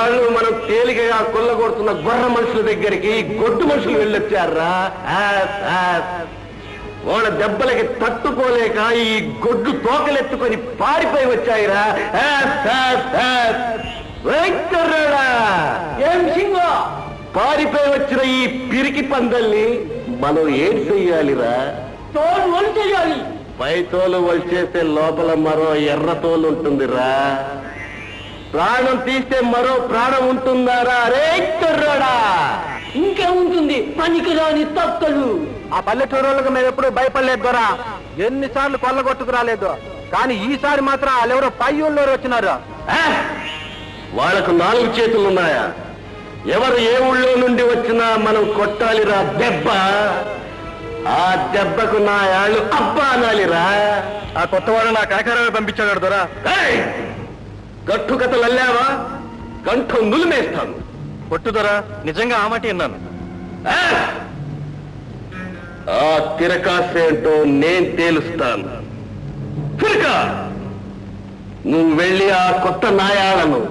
ఇన్నాళ్ళు మనం తేలికగా కొల్లగొడుతున్న గొర్ర మనుషుల దగ్గరికి గొడ్డు మనుషులు వెళ్ళొచ్చారా? వాళ్ళ దెబ్బలకి తట్టుకోలేక ఈ గొడ్డు తోకలెత్తుకొని పారిపోయి వచ్చాయిరా. ఏం సింగో పారిపోయి వచ్చిన ఈ పిరికి పందల్ని మనం ఏం చెయ్యాలిరా? తోలు ఒలి చెయ్యాలి. పై తోలు వలిచేస్తే లోపల మరో ఎర్ర తోలు ఉంటుందిరా. ప్రాణం తీస్తే మరో ప్రాణం ఉంటుందారా? రే కుర్రాడా, ఇంకేముంటుంది పనికిరాని తక్కలు. ఆ పల్లెటూరులకు మేము ఎప్పుడు భయపడలేదు దొరా. ఎన్నిసార్లు కొల్లగొట్టుకు రాలేదు, కానీ ఈసారి మాత్రం వాళ్ళెవరో పై ఊళ్ళో వచ్చినారు. వాళ్ళకు 4 చేతులున్నాయా? ఎవరు ఏ ఊళ్ళో నుండి వచ్చినా మనం కొట్టాలిరా దెబ్బ. ఆ దెబ్బకు నా యాళ్ళు అబ్బా అనాలిరా. ఆ కొత్తవాడు నా కాకారాన్ని పంపించాడు దొరా. గట్టు కథలు అల్లావా కంఠం నులిమేస్తాను. కొట్టు దొరా, నిజంగా ఆ మాట విన్నాను. ఆ తిరకాసేంటో నేను తేలుస్తాను. తిరక నువ్వు వెళ్ళి ఆ కొత్త నాయాలను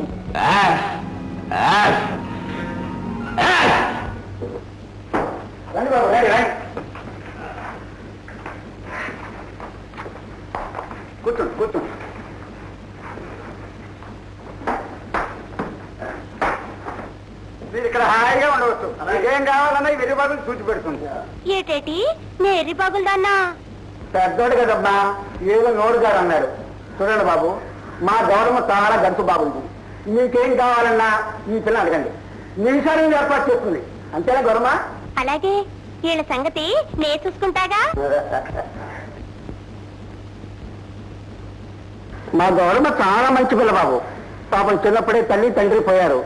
కూర్చోండి కూర్చోండి. మీరు ఇక్కడ హాయిగా ఉండవచ్చు. ఏం కావాలన్నా ఈ వెర్రిబాగులు చూసి పెడుతుంది. ఏటేటి నేరి బాగుందన్నా? పెద్దోడు కదమ్మా, ఏదో నోడుగాడు అన్నాడు. చూడండి బాబు, మా గౌరవం చాలా గంతు బాగుంది. మీకేం కావాలన్నా ఈ పిల్ల అడగండి, నిమిషాలు ఏర్పాటు చేస్తుంది. అంతేనా గౌరమ్మా? అలాగే, వీళ్ళ సంగతి నే చూసుకుంటాగా. మా గౌరమ్మ చాలా మంచి పిల్ల బాబు. పాపం చిన్నప్పుడే తల్లి తండ్రి పోయారు.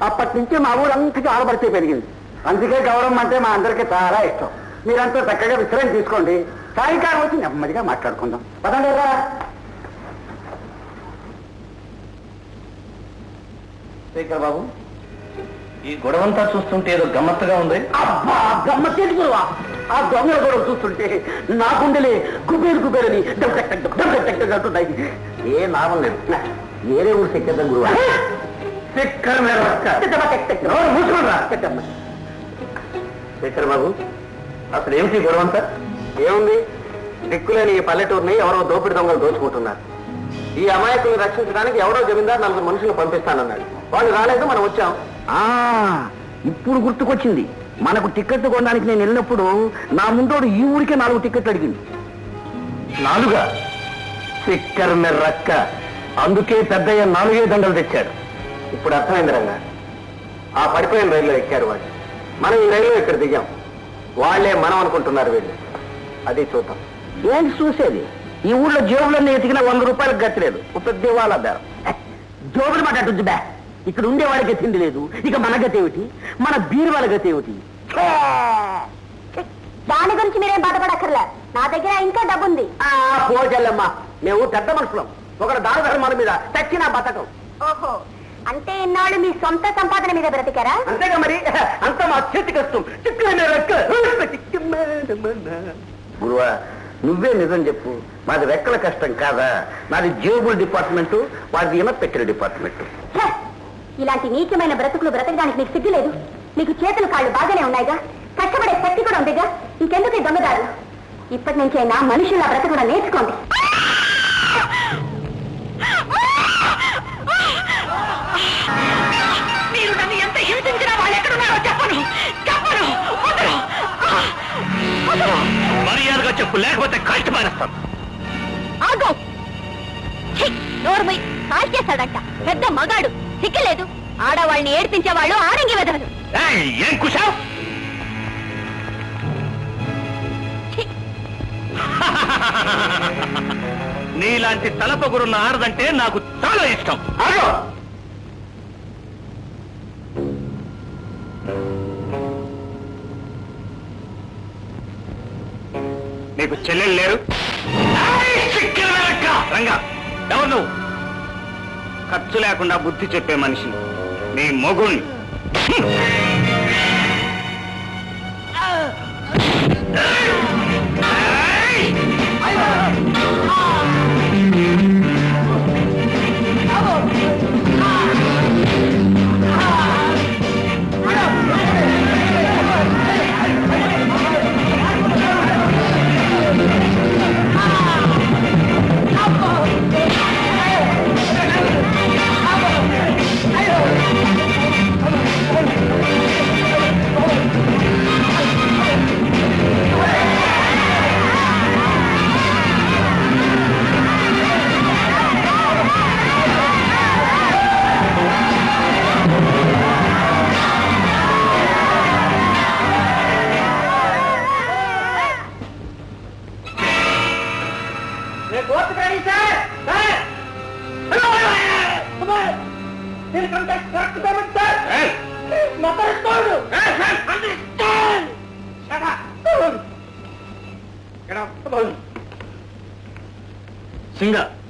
అప్పటి నుంచి మా ఊరంతకి ఆడబడితే పెరిగింది. అందుకే గౌరమ్మ అంటే మా అందరికీ చాలా ఇష్టం. మీరంతా చక్కగా విశ్రాంతి తీసుకోండి. సాయంకాలం వచ్చి నెమ్మదిగా మాట్లాడుకుందాం. పదండి రా. శేఖర్ బాబు, ఈ గొడవంతా చూస్తుంటే ఏదో గమ్మత్తుగా ఉంది. అబ్బా, గమ్మత్తేది గురువా. ఆ దొంగల గొడవ చూస్తుంటే నా గుండెలే కుబేరుని అంటున్నాయి. ఏ లాభం లేదు. వేరే ఊరు శక్కేద్దాం గురువా. శేఖర్ బాబు, అసలు ఏమిటి గొడవంతా? ఏముంది, దిక్కులేని ఈ పల్లెటూరుని ఎవరో దోపిడి దొంగలు దోచుకుంటున్నారు. ఈ అమాయకులను రక్షించడానికి ఎవరో జమీందారు 4 మనుషులు పంపిస్తానన్నాడు. వాళ్ళు రాలేదు, మనం వచ్చాం. ఇప్పుడు గుర్తుకొచ్చింది. మనకు టికెట్ కొనడానికి నేను వెళ్ళినప్పుడు నా ముందోడు ఈ ఊరికే 4 టికెట్లు అడిగింది. 4? చిక్కర్ మెర్రక్క. అందుకే పెద్దయ్య 4 దండలు తెచ్చాడు. ఇప్పుడు అర్థమైంది రంగా. ఆ పడిపోయిన రైల్లో ఎక్కారు వాళ్ళు. మనం ఈ రైల్లో ఇక్కడ దిగాం. వాళ్లే మనం అనుకుంటున్నారు వీళ్ళు. అది చూద్దాం. ఏంటి చూసేది? ఈ ఊళ్ళో జేబులన్నీ ఎతికిన 100 రూపాయలకు గతిలేదు. పెద్ద వాళ్ళ బేరం. జోబులు మాట్లాడుతుంది బే. ఇక్కడ ఉండేవాడికి తిండి లేదు, ఇక మన గతి ఏమిటి? మన బీరువాళ్ళ గతి ఏమిటి? దాని గురించి మీరేం బాధపడక్కర్లే, నా దగ్గర ఇంకా డబ్బుంది. పోజల్లమ్మా, మేము పెద్ద మనుషులం. ఒకటి దాన ధర్మాల మీద తక్కిన బతకం. ఓహో, అంటే ఇన్నాళ్ళు మీ సొంత సంపాదన మీద బ్రతికారా? అంతేగా మరి, అంత మా చేతి కష్టం. గురువా, నువ్వే నిజం చెప్పు. మాది రెక్కల కష్టం కాదా? నాది జేబుల్ డిపార్ట్మెంటు, వాది ఇనపెట్టెల డిపార్ట్మెంటు. ఇలాంటి నీచమైన బ్రతుకులు బ్రతకడానికి నీకు సిగ్గు లేదు? నీకు చేతులు కాళ్ళు బాగానే ఉన్నాయిగా, కష్టపడే శక్తి కూడా ఉందిగా, ఇంకెందుకు ఈ దొంగదారు? ఇప్పటి నుంచైనా మనుషుల బ్రతకడం నేర్చుకోండి. మీరు నన్ను ఎంత హింసించినా వాళ్ళు ఎక్కడున్నారో చెప్పను. మర్యాదగా చెప్పు, లేకపోతే కాల్చి మారేస్తాను. ఆగో, నోర్మై కాల్ చేస్తాడంట. పెద్ద మగాడు, సిగ్గులేదు. ఆడవాళ్ళని ఏడ్పించేవాళ్ళు ఆడంగి వెదవలు. ఏం కుశావ్? నీలాంటి తలపగురున్న ఆడదంటే నాకు చాలా ఇష్టం. ఆగో, నీకు చెల్లెలు లేరు? రంగా, ఎవరు నువ్వు? ఖర్చు లేకుండా బుద్ధి చెప్పే మనిషిని, నీ మొగుణ్ణి.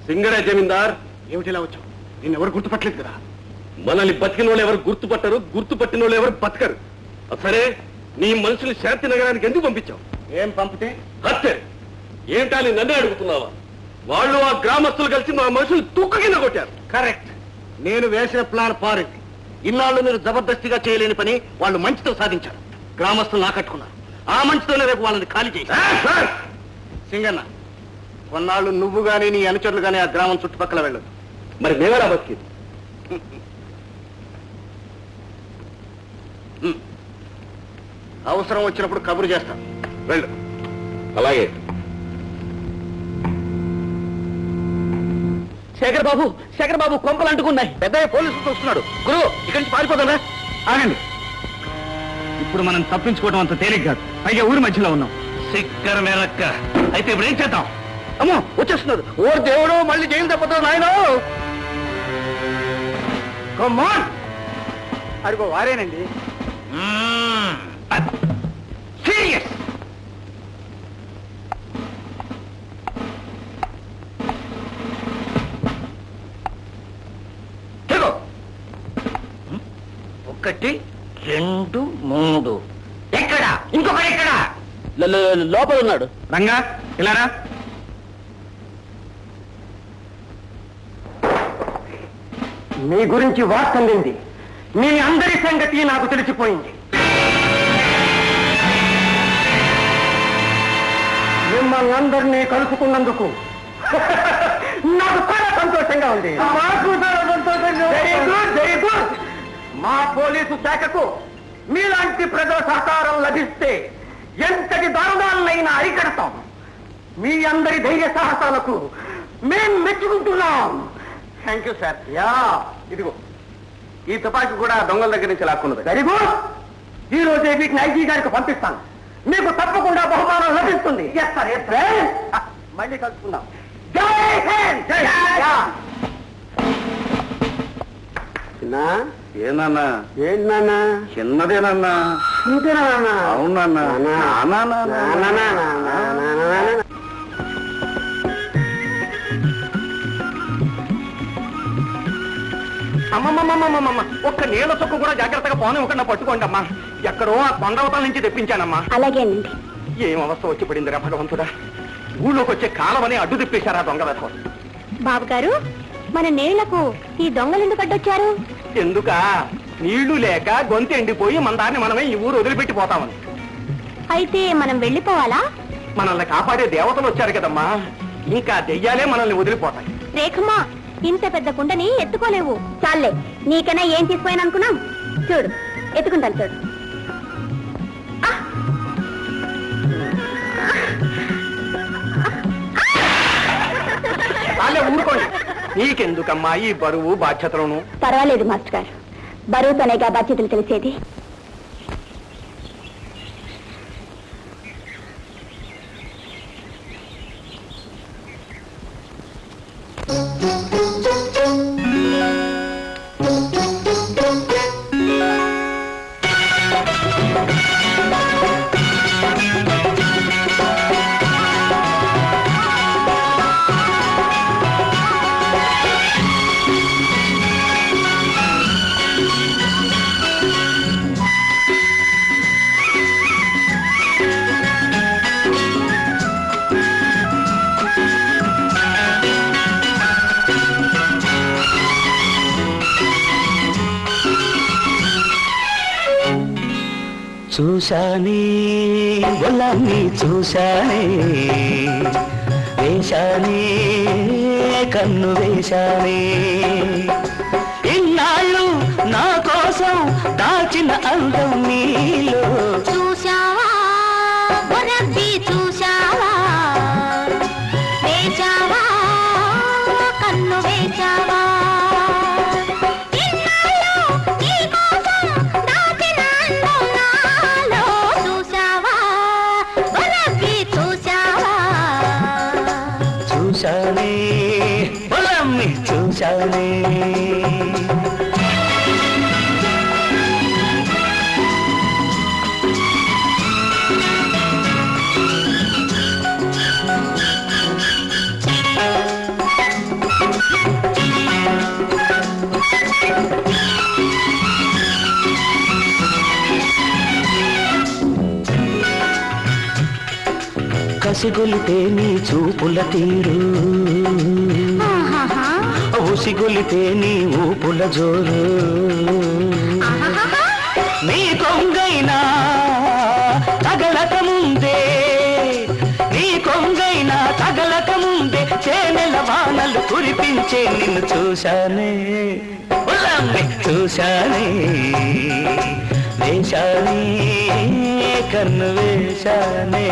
సింగరే జమీందార్. ఏమిటిలా వచ్చావు? నేను ఎవరు గుర్తుపట్టలేదు కదా. మనల్ని బతికిన వాళ్ళు ఎవరు గుర్తుపట్టరు, గుర్తుపట్టిన వాళ్ళు ఎవరు బతకరు. సరే, నీ మనుషులు శాంతి నగరానికి ఎందుకు పంపించావు? ఏం పంపితే? హత్య. ఏంటా అని నన్నే అడుగుతున్నావా? వాళ్ళు ఆ గ్రామస్తులు కలిసి మా మనుషులు తుక్కు కింద కొట్టారు. కరెక్ట్. నేను వేసిన ప్లాన్ పారింది. ఇన్నాళ్ళు మీరు జబర్దస్తిగా చేయలేని పని వాళ్ళు మంచితో సాధించారు. గ్రామస్తులు నాకట్టుకున్నారు. ఆ మంచితోనే రేపు వాళ్ళని ఖాళీ చేసి. సింగన్న, కొన్నాళ్ళు నువ్వు గాని నీ అనుచరులు గాని ఆ గ్రామం చుట్టుపక్కల వెళ్ళదు. మరి మేమెలా బతికింది? అవసరం వచ్చినప్పుడు కబురు చేస్తాం. వెళ్ళు. అలాగే. శేఖర్ బాబు కొంపలు అంటుకున్నాయి. పెద్ద పోలీసులతో వస్తున్నాడు. గురువు, ఇక్కడి నుంచి పారిపోతుందా? ఆగండి. ఇప్పుడు మనం తప్పించుకోవడం అంత తేలిక కాదు. పైగా ఊరి మధ్యలో ఉన్నాం. సిక్కర మేరక్క. అయితే ఇప్పుడు ఏం చేద్దాం? అమ్మో, వచ్చేస్తున్నారు. ఓ దేవుడు, మళ్ళీ జైలు తప్పుతావు నాయన. కమాన్. అదిగో వారేనండి. సీరియస్. ఒకటి 2 3. ఎక్కడ? ఇంకొకటి ఎక్కడ? లోపల ఉన్నాడు. రంగా, ఇలారా. మీ గురించి వార్త అందింది. మీ అందరి సంగతి నాకు తెలిసిపోయింది. మిమ్మల్ని అందరినీ కలుసుకున్నందుకు నాకు చాలా సంతోషంగా ఉంది. మాకు చాలా సంతోషంగా. Very good, very good. మా పోలీసు శాఖకు మీలాంటి ప్రజల సహకారం లభిస్తే ఎంతటి దారుణాలనైనా అరికడతాం. మీ అందరి ధైర్య సాహసాలకు మేం మెచ్చుకుంటున్నాం. Thank you sir. యా, ఇదిగో ఈ తుపాకీ కూడా దొంగల దగ్గర నుంచి లాక్కున్నది. Very good. ఈ రోజే వీటిని ఐజీ గారికి పంపిస్తాను. మీకు తప్పకుండా బహుమానం లభిస్తుంది. Yes sir, yes sir. మళ్ళీ కలుసుకుందాం. జై హింద్. జై హింద్. ఏనన్నా? ఏంటన్నా? చిన్నదేనన్నా. ఇంతేనా? అవునన్నా. అమ్మమ్మమ్మమ్మమ్మ, ఒక్క నీళ్ల చొక్కు కూడా జాగ్రత్తగా పోనివ్వకుండా పట్టుకోండి అమ్మా. ఎక్కడో ఆ కొండవతల నుంచి తెప్పించానమ్మా. అలాగేనండి. ఏం అవస్థ వచ్చి పడిందిరా భగవంతుడా. ఊళ్ళోకి వచ్చే కాలమని అడ్డు తిప్పేశారా దొంగ వెధవ. బాబు గారు, మన నీళ్లకు ఈ దొంగలు ఎందుకు అడ్డొచ్చారు? ఎందుక? నీళ్లు లేక గొంతు ఎండిపోయి మన దాన్ని మనమే ఈ ఊరు వదిలిపెట్టి పోతామని. అయితే మనం వెళ్ళిపోవాలా? మనల్ని కాపాడే దేవతలు వచ్చారు కదమ్మా. ఇంకా దెయ్యాలే మనల్ని వదిలిపోతాయి. రేఖమ్మా, ఇంత పెద్ద కుండని ఎత్తుకోలేవు. చాలే, నీకైనా ఏం తీసుకుపోయాను అనుకున్నాం. చూడు, ఎత్తుకుంటాను చూడు. చాలే, ఊరుకోండి. నీకెందుకమ్మా ఈ బరువు బాధ్యతలను? పర్వాలేదు మాస్టర్ గారు, బరువుతోనేగా బాధ్యతలు తెలిసేది. చూశానే ఒళ్ళని చూశానే, వేశానే కన్ను వేశానే, ఇన్నాళ్ళు నా కోసం దాచిన అందం నీలో. చూశావా బొరబ్బి, చూశావా వేశావా కన్ను వేశావా, చూశానే పొలాన్ని చూశానే కసిగొలితే నీ చూపుల తీరు ఉసిగొలితే నీ ఊపుల జోరు నీ కొంగైనా తగలక ముందే నీ కొంగైనా తగలక ముందే చేనెల వానలు కురిపించే నిన్ను చూశానే పొలాన్ని చూశానే వేశానే కన్ను వేశానే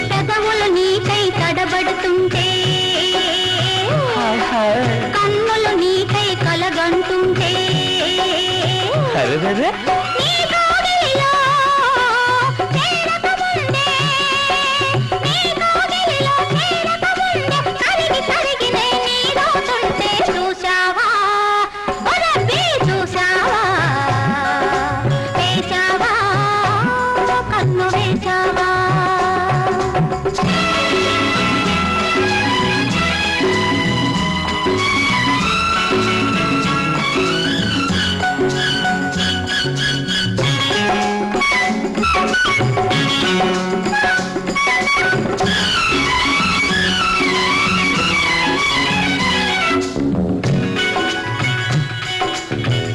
పెదవులు నీకై తడబడుతుంటే కన్నులు నీకై కలగంటుంటే అరే నీ కోగిలిలో చేరకముందే, నీ కోగిలిలో చేరకముందే కరిగి కరిగినే నీడవుతుంటే చూశావా ఓ రబ్బీ చూశావా వేశావా కన్ను వేశావా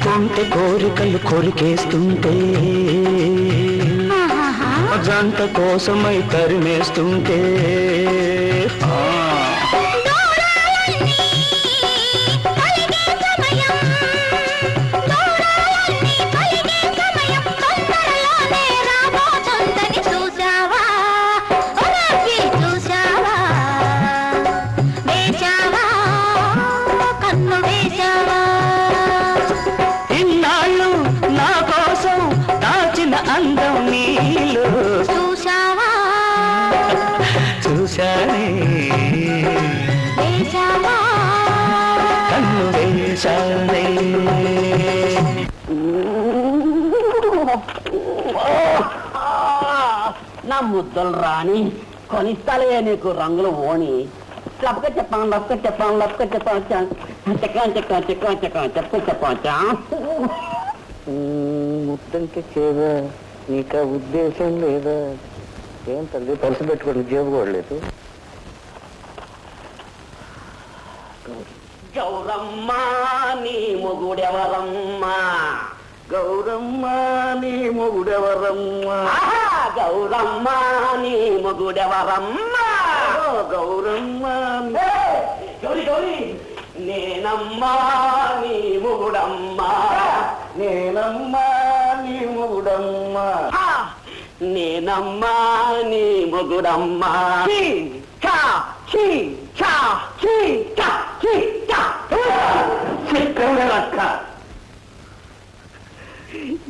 కొంటె కోరికలు కొరికేస్తుంటే జంట కోసమై తరిమేస్తుంటే ఇన్నాళ్ళు నా కోసం దాచిన అందం నీలో చూశావా చూశానే వేశావా కన్ను వేశానే నా ముద్దలు రాని కొనిస్తాలే నీకు రంగులు ఓని లప్పక చెప్పాను లప్పక చెప్పాను లప్పక చెప్పాను చెప్పా ముత్తంటే చేదా నీకు ఉద్దేశం లేదా ఏం తల్లి పలుసు పెట్టుకోండి జేబు కూడా లేదు గౌరమ్మ నీ మొగుడెవరమ్మా గౌరమ్మ నీ మొగుడెవరమ్మా గౌరమ్మ నీ మొగుడెవరమ్మా గౌరమ్మ గౌరీ గౌరీ నేనమ్మా నీ మొగుడమ్మా నేనమ్మా నీ మొగుడమ్మా నేనమ్మా నీ మొగుడమ్మా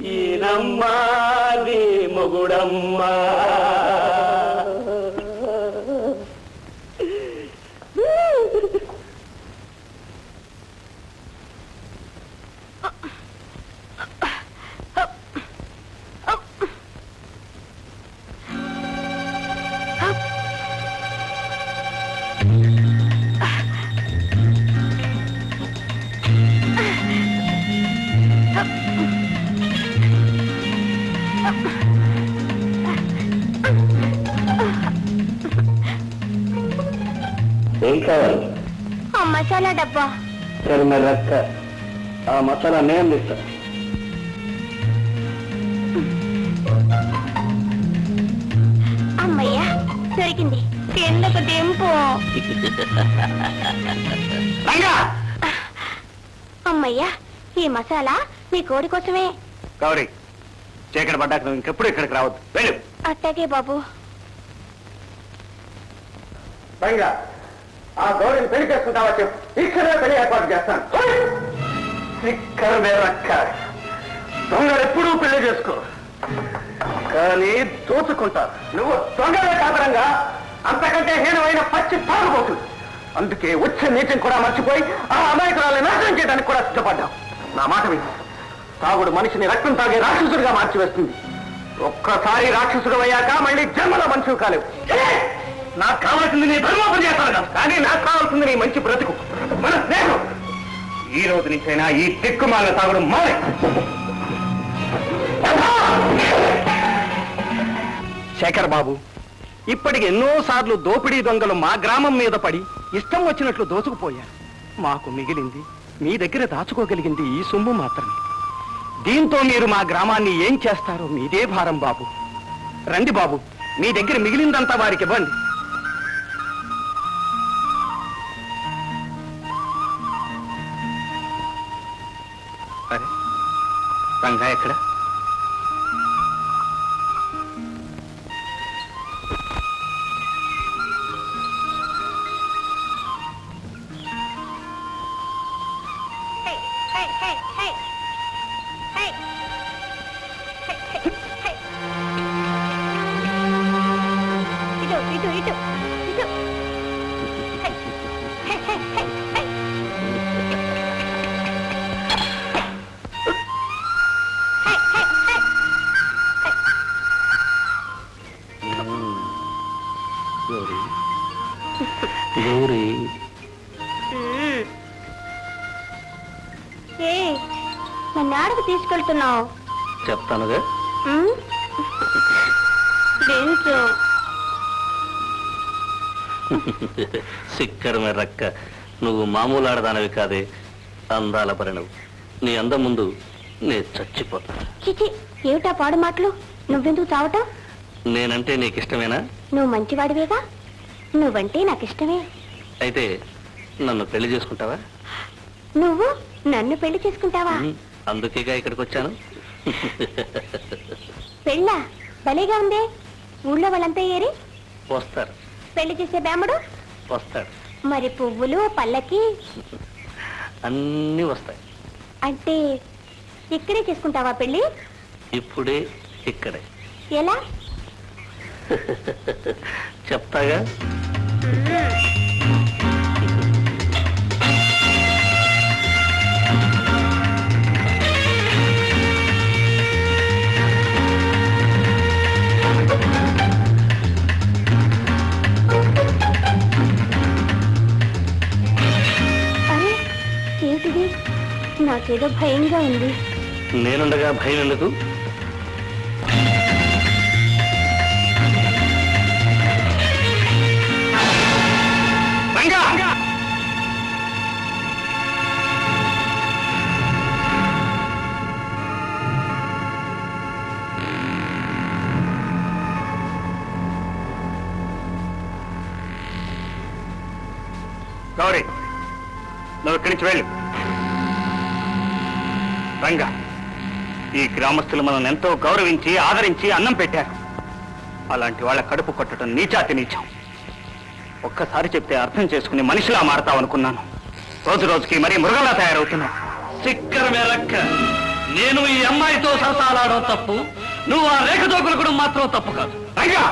ఈనమ్మా నీ మొగుడమ్మా ఏం కావాలి ఆ మసాలా డబ్బా సరే మరి రక్క ఆ మసాలా నేను అందిస్తా అమ్మయ్యా దొరికింది కిందకు దింపు అమ్మయ్యా ఈ మసాలా నీ కోడి కోసమే గౌరీ చీకటి పడ్డాక నువ్వు ఇంకెప్పుడు ఇక్కడికి రావద్దు వెళ్ళు అట్టాగే బాబు పైగా ఆ గౌరిని పెళ్లి చేసుకుంటావా చెప్పు, ఇక్కడే పెళ్లి ఏర్పాటు చేస్తాను. ఇక్కడ రక్క దొంగలు ఎప్పుడూ పెళ్లి చేసుకో, కానీ దోచుకుంటారు. నువ్వు దొంగలే కాదరంగా, అంతకంటే హీనమైన పచ్చి తాగుబోతుంది. అందుకే వచ్చే నీటిని కూడా మర్చిపోయి ఆ అమాయకురాలను నాశనం చేయడానికి కూడా సిద్ధపడ్డావు. నా మాట విని, తాగుడు మనిషిని రక్తం తాగే రాక్షసుడిగా మార్చివేస్తుంది. ఒక్కసారి రాక్షసుడు అయ్యాక మళ్ళీ జన్మలో మనుషులు కాలేవు. నాకు కావాల్సింది నీ ధర్మోపం చేస్తాను కదా, కానీ నాకు కావాల్సింది నీ మంచి బ్రతుకు, మన స్నేహం. ఈ రోజు నుంచైనా ఈ దిక్కుమాల తాగుడు మానే. శేఖర్ బాబు, ఇప్పటికి ఎన్నోసార్లు దోపిడీ దొంగలు మా గ్రామం మీద పడి ఇష్టం వచ్చినట్లు దోచుకుపోయారు. మాకు మిగిలింది, మీ దగ్గర దాచుకోగలిగింది ఈ సొమ్ము మాత్రమే. దీంతో మీరు మా గ్రామాన్ని ఏం చేస్తారో మీదే భారం బాబు. రండి బాబు, మీ దగ్గర మిగిలిందంతా వారికి ఇవ్వండి. అరే రంగా ఎక్కడ? గౌరీ, నన్ను ఆడకు తీసుకెళ్తున్నావు? చెప్తానుగా. సిక్కరమే రక్క, నువ్వు మామూలు ఆడదానవి కాదే, అందాల పరిణవు. నీ అందం ముందు నేను చచ్చిపోతా. చిచి, ఏమిటా పాడు మాటలు? నువ్వెందుకు చావటం? నేనంటే నీకిష్టమేనా? నువ్వు మంచివాడివేగా, నువ్వంటే నాకు ఇష్టమే. అయితే నన్ను పెళ్లి చేసుకుంటావా? నువ్వు నన్ను పెళ్లి చేసుకుంటావా? అందుకేగా ఇక్కడికి వచ్చాను. పెళ్ళా? భలేగా ఉందే. ఊళ్ళో వాళ్ళంతా ఏరి వస్తారు. పెళ్లి చేసే బేమడు వస్తాడు. మరి పువ్వులు పల్లకి అన్నీ వస్తాయి. అంటే ఇక్కడే చేసుకుంటావా పెళ్లి? ఇప్పుడే ఇక్కడే. ఎలా? చెప్తాగా. అరే ఏమిటిది? నాకేదో భయంగా ఉంది. నేనుండగా భయం ఎందుకు? గౌరీ, నువ్వు ఇక్కడి నుంచి వెళ్ళు. రంగా, ఈ గ్రామస్తులు మనల్ని ఎంతో గౌరవించి ఆదరించి అన్నం పెట్టారు. అలాంటి వాళ్ళ కడుపు కొట్టడం నీచాతి నీచం. ఒక్కసారి చెప్తే అర్థం చేసుకుని మనిషిలా మారతావనుకున్నాను. రోజు రోజుకి మరీ మృగంలా తయారవుతున్నావు. సిక్కరమే రక్క, నేను ఈ అమ్మాయితో సరసాలాడడం తప్పు, నువ్వు ఆ రేఖ దోకులకడం మాత్రం తప్పు కాదు. రంగా,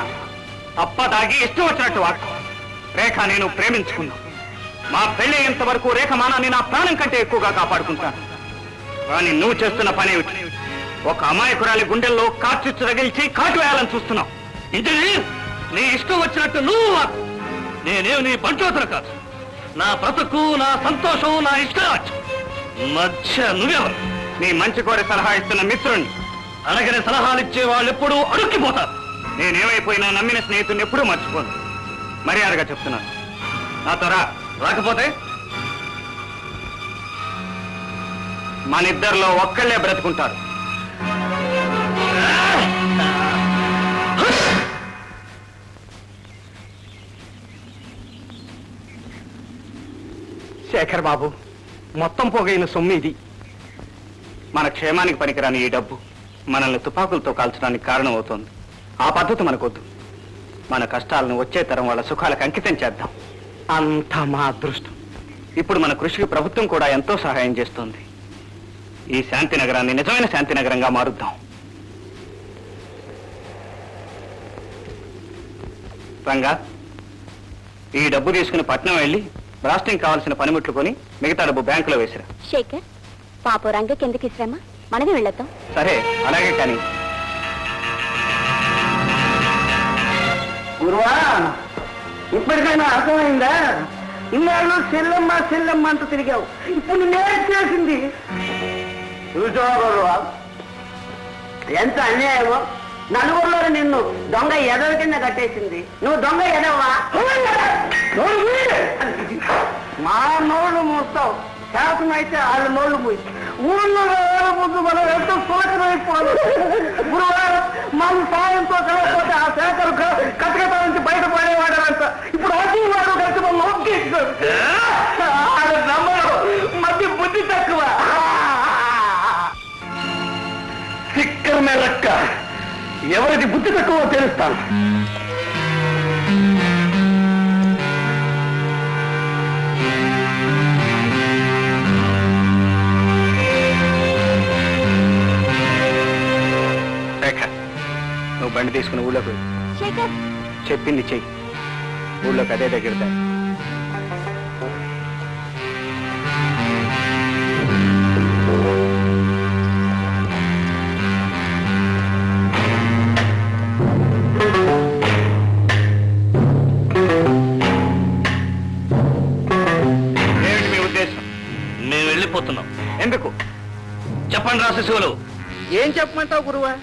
అప్ప దాగి ఇష్టం వచ్చినట్టు వాడు. రేఖ నేను ప్రేమించుకున్నాను. మా పెళ్లి అయ్యేంత వరకు రేఖ మానాన్ని నా ప్రాణం కంటే ఎక్కువగా కాపాడుకుంటాను. కానీ నువ్వు చేస్తున్న పనేమిటి? ఒక అమాయకురాలి గుండెల్లో కార్చిచ్చు తగిల్చి కాటు వేయాలని చూస్తున్నావు. ఇది నీ ఇష్టం వచ్చినట్టు నువ్వు వాడు. నేనేం నీ బంటోతలు కాదు. నా బ్రతుకు, నా సంతోషం, నా ఇష్టరాజ్యం మధ్య నువ్వెవరు? నీ మంచి కోరి సలహా ఇస్తున్న మిత్రుణ్ణి. అలాగనే సలహాలిచ్చే వాళ్ళు ఎప్పుడూ అడుక్కిపోతారు. నేనేమైపోయినా నమ్మిన స్నేహితుడిని ఎప్పుడూ మర్చిపోను. మర్యాదగా చెప్తున్నాను, నాతో రా. రాకపోతే మనిద్దరిలో ఒక్కళ్ళే బ్రతుకుంటారు. శేఖర్ బాబు, మొత్తం పోగైన సొమ్ము ఇది. మన క్షేమానికి పనికిరాని ఈ డబ్బు మనల్ని తుపాకులతో కాల్చడానికి కారణమవుతోంది. ఆ పద్ధతి మనకొద్దు. మన కష్టాలను వచ్చే తరం వాళ్ళ సుఖాలకు అంకితం చేద్దాం. అంతా మా అదృష్టం. ఇప్పుడు మన కృషికి ప్రభుత్వం కూడా ఎంతో సహాయం చేస్తోంది. ఈ శాంతి నగరాన్ని నిజమైన శాంతి నగరంగా మారుద్దాం. రంగా, ఈ డబ్బు తీసుకుని పట్నం వెళ్ళి బ్రాస్టింగ్ కావాల్సిన పనిముట్లు కొని మిగతా డబ్బు బ్యాంకులో వేసిరా. శేఖర్, పాప రంగకి ఎందుకు ఇస్తామా? మనమే వెళ్ళొద్దాం. సరే, అలాగే. కానీ గురువా, ఇప్పటికైనా అర్థమైందా? ఇన్నాళ్ళు చెల్లమ్మ చెల్లమ్మ అంటూ తిరిగావు, ఇప్పుడు నేనే చేసింది చూసావా గురువా? ఎంత అన్యాయమో. నలుగురిలో నిన్ను దొంగ ఎదవ కింద కట్టేసింది. నువ్వు దొంగ ఎదవా? మా నోళ్ళు మూస్తావు, శాసనం అయితే వాళ్ళ నోళ్ళు మూయి. ఊళ్ళో ముందు మనం ఎంతో సోచనైపోవాలి. గురువారు మన సాయంతో కలగకపోతే ఆ శాఖలు కటకట నుంచి బయటపడేవాడంట. ఇప్పుడు అది వాడు కలిసి మనం నొక్కిస్తాడు. నమ్మడు, మధ్య బుద్ధి తక్కువ. సిక్కర్ మెరక్క, ఎవరిది బుద్ధి తక్కువ తెలుస్తాను. నువ్వు బండి తీసుకుని ఊళ్ళోకి వెళ్ళు. శేఖర్, చెప్పింది చెయ్యి. ఊళ్ళోకి అదే దగ్గర దా. ఏమిటి మీ ఉద్దేశం? మేము వెళ్ళిపోతున్నాం. ఎందుకు? చెప్పండి రా శిశువులు. ఏం చెప్పమంటావు గురువా?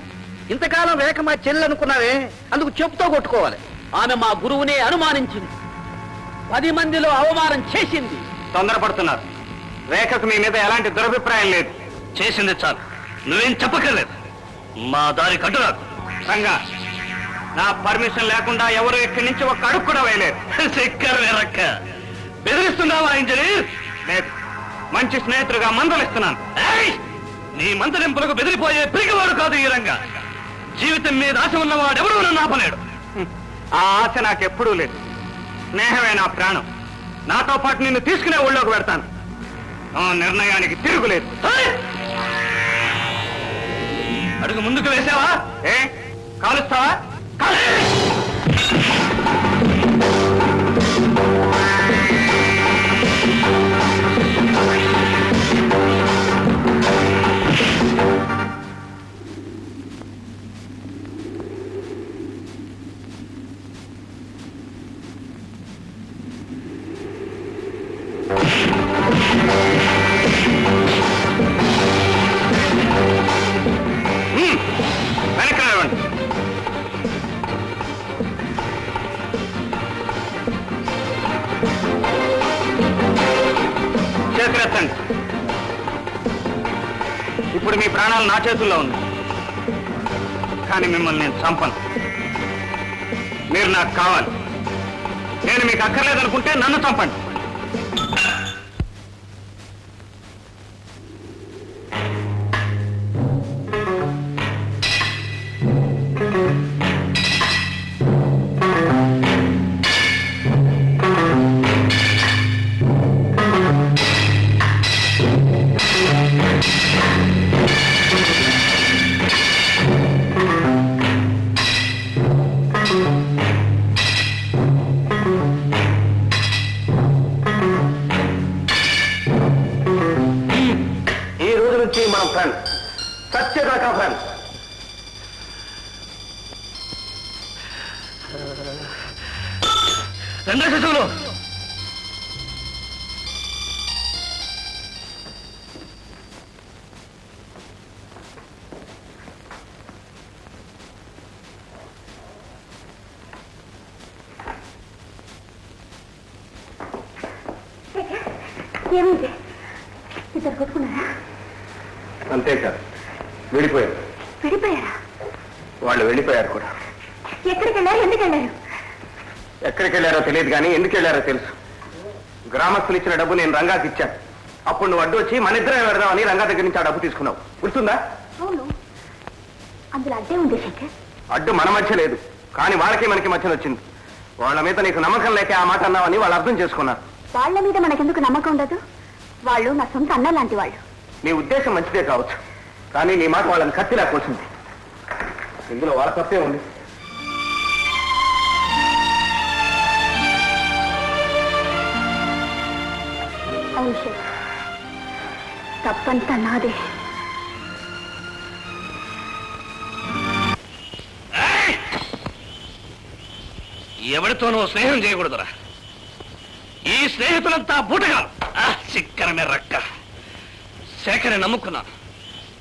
ఇంతకాలం రేఖ మా చెల్లి అనుకున్నావే, అందుకు చెప్పుతో కొట్టుకోవాలి. ఆమె మా గురువునే అనుమానించింది, 10 మందిలో అవమానం చేసింది. తొందరపడుతున్నారు. రేఖకు మీ మీద ఎలాంటి దురభిప్రాయం లేదు. చేసింది చాలు, నువ్వేం చెప్పక్కర్లేదు. మా దారి కట్టురాకు. రంగా, నా పర్మిషన్ లేకుండా ఎవరు ఇక్కడి నుంచి ఒక్క అడుగు కూడా వేయలేరు. చక్కెర వేరక్క. బెదిరిస్తున్నావా ఇంజనీర్? లేదు, మంచి స్నేహితుడుగా మందలిస్తున్నాను. ఏయ్! నీ మంతరింపులకు బెదిరిపోయే పిరిగివాడు కాదు ఈ రంగా. జీవితం మీద ఆశ ఉన్నవాడెవడూ నన్ను ఆపలేడు. ఆ ఆశ నాకెప్పుడూ లేదు. స్నేహమే నా ప్రాణం. నాతో పాటు నిన్ను తీసుకునే ఊళ్ళోకి పెడతాను. ఆ నిర్ణయానికి తిరుగులేదు. ఏయ్! అడుగు ముందుకు వేసావా? ఏ కాలుస్తావా? వెనక్కి రావండి. చేతులెత్తండి. ఇప్పుడు మీ ప్రాణాలు నా చేతుల్లో ఉంది, కానీ మిమ్మల్ని నేను చంపను. మీరు నాకు కావాలి. నేను మీకు అక్కర్లేదనుకుంటే నన్ను చంపండి. ఈ రోజు నుంచి మనం ఫ్రెండ్స్, సత్యదాకా ఫ్రెండ్స్. రంగా శిశువులు, ఏమైంది? ఇద్దరు కొట్టుకున్నారా? అంతేకాదు, విడిపోయారు. విడిపోయారా? వాళ్ళు వెళ్ళిపోయారు కూడా. ఎక్కడికి వెళ్ళారు? ఎందుకు వెళ్ళారు? ఎక్కడికి వెళ్ళారో తెలియదు, కానీ ఎందుకు వెళ్ళారో తెలుసు. గ్రామస్తులు ఇచ్చిన డబ్బు నేను రంగాకి ఇచ్చాను. అప్పుడు నువ్వు అడ్డు వచ్చి మన ఇద్దరం పెడదామని రంగా దగ్గర నుంచి ఆ డబ్బు తీసుకున్నావు. గుర్తుందా? అవును, అందులో అడ్డే ఉంది శంకర్. అడ్డు మన మధ్య లేదు, కానీ వాళ్ళకి మనకి మధ్యన వచ్చింది. వాళ్ళ మీద నీకు నమ్మకం లేక ఆ మాట అన్నావని వాళ్ళు అర్థం చేసుకున్నారు. వాళ్ళ మీద మనకెందుకు నమ్మకం ఉండదు? వాళ్ళు నా సొంత అన్న లాంటి వాళ్ళు. నీ ఉద్దేశం మంచిదే కావచ్చు, కానీ నీ మాట వాళ్ళని కత్తిలా కోసింది. ఇందులో వాళ్ళ తప్పే ఉంది. అవును శేఖర్, తప్పంతా నాదే. ఎవరితోనూ స్నేహం చేయకూడదురా. ఈ స్నేహితులంతా బూటగా చిక్కరమే రక్క. శేఖర్ని నమ్ముకున్నాను,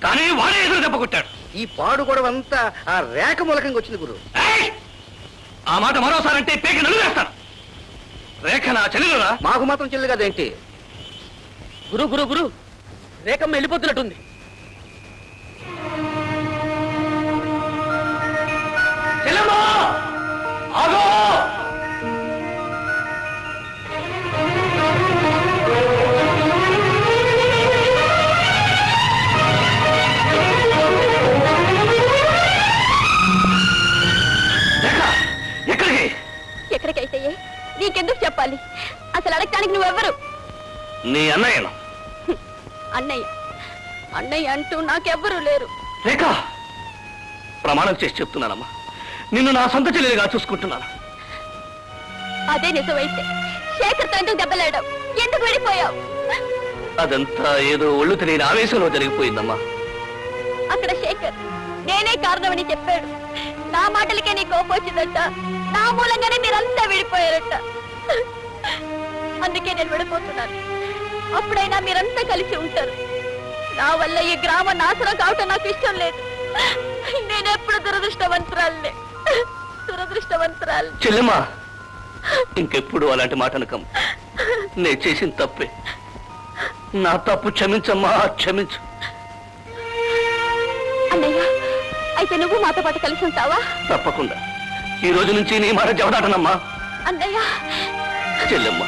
కానీ వాడే ఎదురు దెబ్బ కొట్టాడు. ఈ పాడు గొడవ అంతా ఆ రేఖ మూలకంగా వచ్చింది గురు. ఆ మాట మరోసారంటే పేకి నలుగేస్తాను. రేఖ నా చెల్లెలురా. మాకు మాత్రం చెల్లి కదేంటి? గురు గురు గురు రేఖమ్మ వెళ్ళిపోతున్నట్టుంది. చెల్లెమ్మా ఆగో. ఎక్కడికి? ఎక్కడికైతే నీకెందుకు చెప్పాలి? అసలు అడగటానికి నువ్వెవ్వరు? నీ అన్నయ్యను. అన్నయ్య అన్నయ్య అంటూ నాకెవ్వరూ లేరు. రేఖ, ప్రమాణం చేసి చెప్తున్నానమ్మా, నిన్ను నా సొంత చెల్లెలుగా చూసుకుంటున్నాను. అదే నిజమైతే శేఖర్తో ఎందుకు దెబ్బలాడావు? ఎందుకు వెళ్ళిపోయావు? అదంతా ఏదో ఒళ్ళు తెలియని ఆవేశంలో జరిగిపోయిందమ్మా. అక్కడ శేఖర్ నేనే కారణమని చెప్పాడు. నా మాటలకే నీ కోపం వచ్చిందంట. నా మూలంగానే మీరంతా విడిపోయారట. అందుకే నేను విడిపోతున్నాను. అప్పుడైనా మీరంతా కలిసి ఉంటారు. నా వల్ల ఈ గ్రామం నాశనం కావటం నాకు ఇష్టం లేదు. నేనెప్పుడు దురదృష్టవంతురాలే. చెల్లెమ్మా, ఇంకెప్పుడు అలాంటి మాట అనకం. నే చేసిన తప్పే. నా తప్పు క్షమించమ్మా, క్షమించు. అన్నయ్య, అయితే నువ్వు మాతో పాటు కలిసి ఉంటావా? తప్పకుండా. ఈ రోజు నుంచి నీ మాట జవదాటనమ్మా. అన్నయ్య. చెల్లెమ్మ,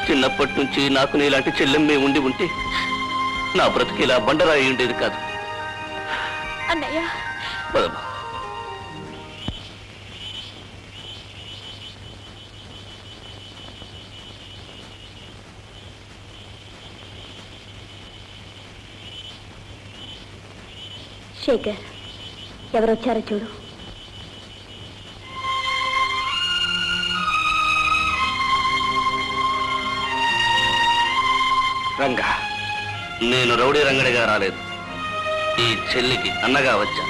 చిన్నప్పటి నుంచి నాకు నీలాంటి చెల్లెమ్మే ఉండి ఉంటే నా బ్రతికి ఇలా బండరాయి ఉండేది కాదు. అన్నయ్య. పదమ్మా. శేఖర్, ఎవరొచ్చారో చూడు. రంగా, నేను రౌడీ రంగడిగా రాలేదు. ఈ చెల్లికి అన్నగా వచ్చా.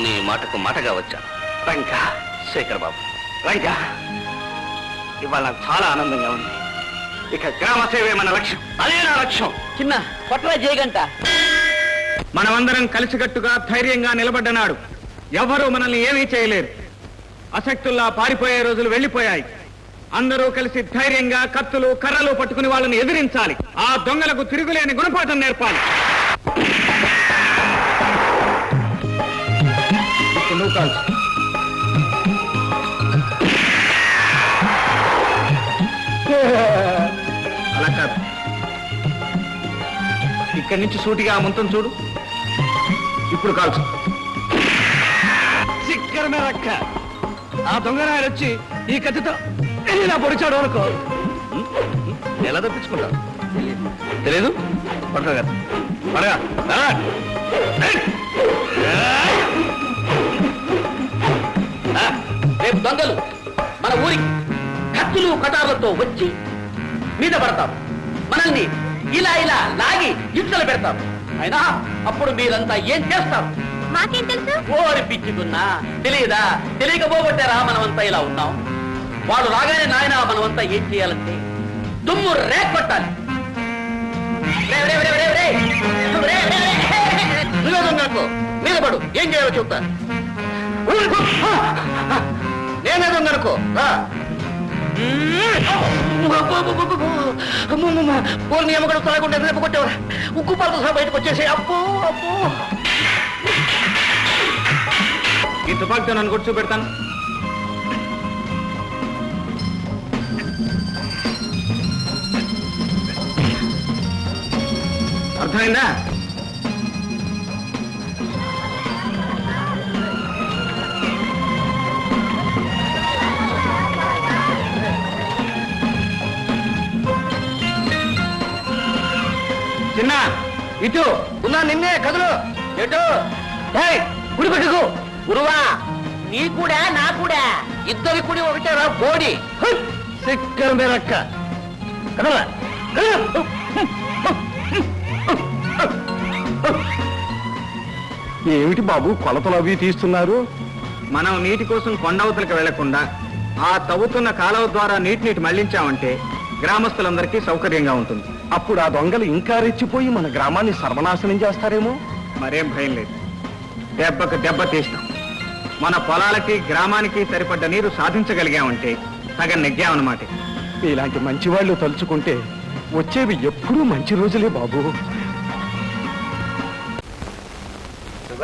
నీ మాటకు మాటగా వచ్చా. రంగా, శేఖర్ బాబు, రంగా, ఇవాళ నాకు చాలా ఆనందంగా ఉంది. ఇక గ్రామ సేవే మన లక్ష్యం. అదే నా లక్ష్యం. చిన్న పట్రా జయగంట. మనమందరం కలిసికట్టుగా ధైర్యంగా నిలబడ్డనాడు ఎవరూ మనల్ని ఏమీ చేయలేరు. అశక్తుల్లా పారిపోయే రోజులు వెళ్లిపోయాయి. అందరూ కలిసి ధైర్యంగా కత్తులు కర్రలు పట్టుకుని వాళ్ళని ఎదిరించాలి. ఆ దొంగలకు తిరుగులేని గుణపాఠం నేర్పాలి. నువ్వు కాల్చు. అలా కాదు, ఇక్కడి నుంచి సూటిగా ఆ ముంతం చూడు. ఇప్పుడు కాల్చు. చిక్కరమే రక్క. ఆ దొంగనాయుడు వచ్చి ఈ కత్తితో ఇలా పొడిచాడు అనుకో, ఎలా తప్పించుకుంటా తెలీదు. పడతా కదా పడగా. రేపు దొంగలు మన ఊరికి కత్తులు కటార్లతో వచ్చి మీద పడతారు. మనల్ని ఇలా ఇలా లాగి హింసలు పెడతారు. అయినా అప్పుడు మీరంతా ఏం చేస్తారు? మాకేం తెలుసు? ఓరి పిచ్చుకున్నా తెలియదా? తెలియకపోబట్టారా మనమంతా ఇలా ఉన్నాం. వాళ్ళు రాగానే నాయన మనమంతా ఏం చేయాలంటే దుమ్ము రేపట్టాలి. మీద పడు, ఏం చేయాలో చెప్తా. నేనే దొంగనుకో. పోనీ అమ్మగడు తాగకుండా రేపు కొట్టేవరా? ఉక్కు పాలతో సహా బయటకు వచ్చేసి అబ్బో అబ్బో. ఈ తుపాకీతో నన్ను కొట్టి చూపెడతాను. అర్థమైందా? చిన్న ఇటు ఉన్నా నిన్నే కదులు ఎటు కుడి పెట్టుకు గురువా నీ కూడా నా కూడా ఇద్దరి కుడి ఒకటే రా బోడి సిక్కర మీరక్క కదలా ఏమిటి బాబు కొలతలు అవి తీస్తున్నారు? మనం నీటి కోసం కొండవతలకు వెళ్లకుండా ఆ తవ్వుతున్న కాలువ ద్వారా నీటిని మళ్లించామంటే గ్రామస్తులందరికీ సౌకర్యంగా ఉంటుంది. అప్పుడు ఆ దొంగలు ఇంకా రెచ్చిపోయి మన గ్రామాన్ని సర్వనాశనం చేస్తారేమో. మరేం భయం లేదు. దెబ్బకు దెబ్బ తీస్తాం. మన పొలాలకి గ్రామానికి సరిపడ్డ నీరు సాధించగలిగామంటే సగం నెగ్గామన్నమాట. ఇలాంటి మంచి వాళ్ళు తలుచుకుంటే వచ్చేవి ఎప్పుడూ మంచి రోజులే బాబు.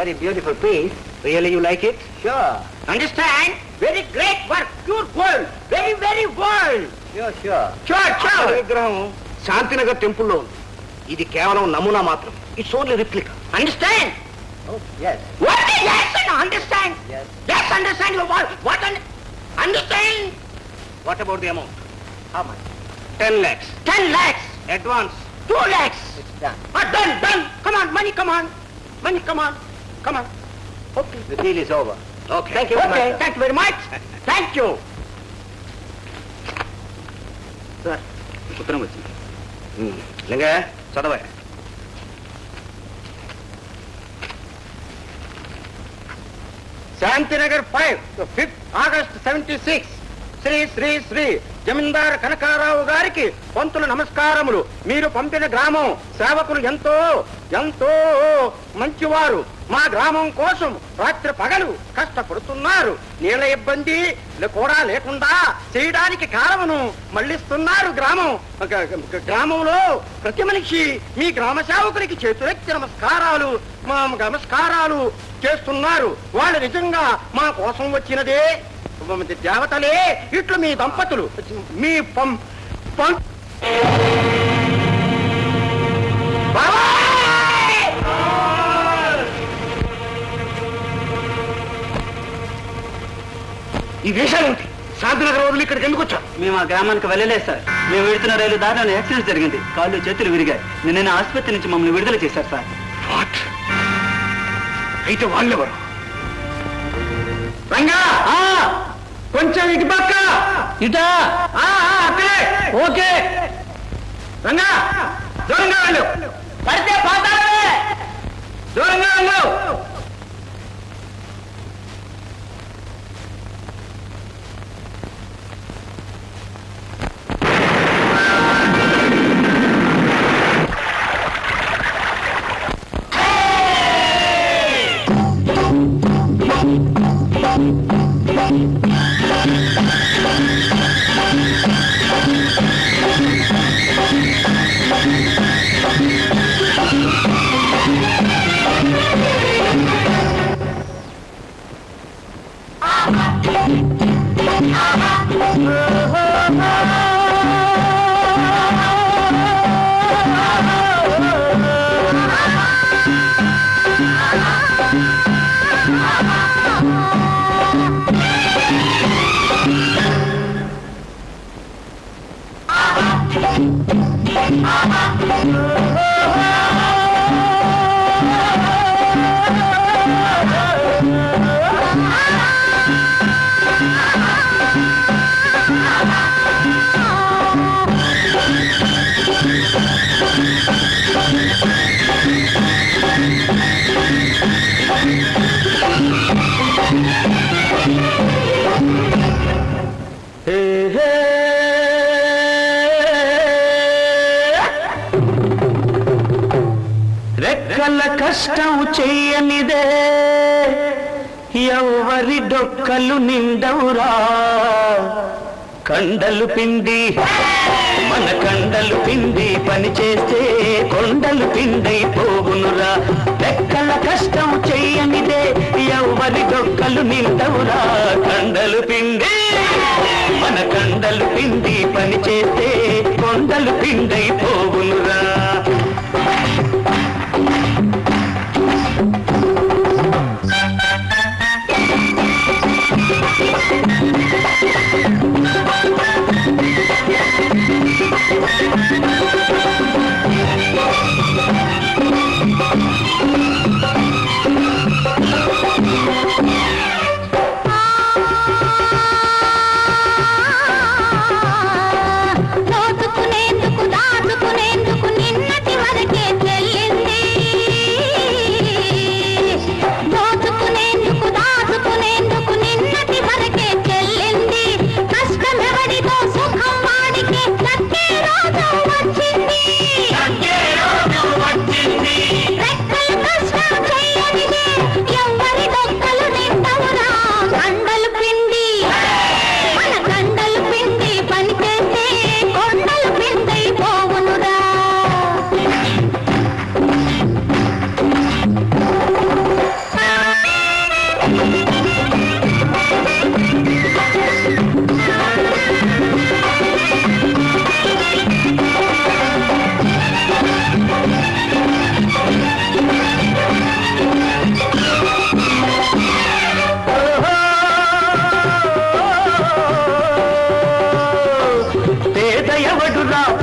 Very beautiful piece. Really you like it? Sure. Understand? Very great work. Pure gold. Very, very gold. Sure. విగ్రహం శాంతినగర్ టెంపుల్లో ఉంది. ఇది కేవలం నమూనా మాత్రం. It's only replica. Understand? What is yes and understand? Yes, understand your word. What understand? What about the amount? How much? 10 lakhs. 10 lakhs. Advance. 2 lakhs. Done. Come on. Money, come on. Okay. The deal is over. Okay. Thank you very much. Thank you. Sir ఉత్తరం వచ్చింది. లింగ చదవా. Shantinagar 5 August 76. Shri జమీందార్ కనకారావు గారికి పంతుల నమస్కారములు. మీరు పంపిన గ్రామం సేవకులు ఎంతో మంచివారు. మా గ్రామం కోసం రాత్రి పగలు కష్టపడుతున్నారు. నీళ్ళ ఇబ్బంది కూడా లేకుండా చేయడానికి కాలమును మళ్లిస్తున్నారు. గ్రామంలో ప్రతి మనిషి మీ గ్రామ సేవకులకి చేతులెత్తి నమస్కారాలు చేస్తున్నారు. వాళ్ళు నిజంగా మా కోసం వచ్చినదే దేవతలే. ఇట్లు మీ దంపతులు మీ ఈ వేషాలేంటి? శాంతినగర్ వదిలి ఇక్కడికి ఎందుకు వచ్చారు? మేము ఆ గ్రామానికి వెళ్ళలేదు సార్. మేము వెళుతున్న రైలు దారిలో యాక్సిడెంట్ జరిగింది. కాళ్ళు చేతులు విరిగాయి. నిన్న ఆసుపత్రి నుంచి మమ్మల్ని విడుదల చేశారు సార్. వాట్? అయితే వాళ్ళెవరు? రంగా కొంచెం ఇటు పక్క ఇటా. అక్కడే. ఓకే రంగా దూరంగా వెళ్ళు. పడితే పోతారే. దూరంగా వెళ్ళు. రెక్కల కష్టం చెయ్యనిదే ఎవరి డొక్కలు నిండవురా. కండలు పిండి మన కండలు పిండి పని చేస్తే కొండలు పిండై పోగునురా. రెక్కల కష్టం చెయ్యనిదే ఎవరి డొక్కలు నిండవురా. కండలు పిండి మన కండలు పిండి పని చేస్తే కొండలు పిండై పోగునురా.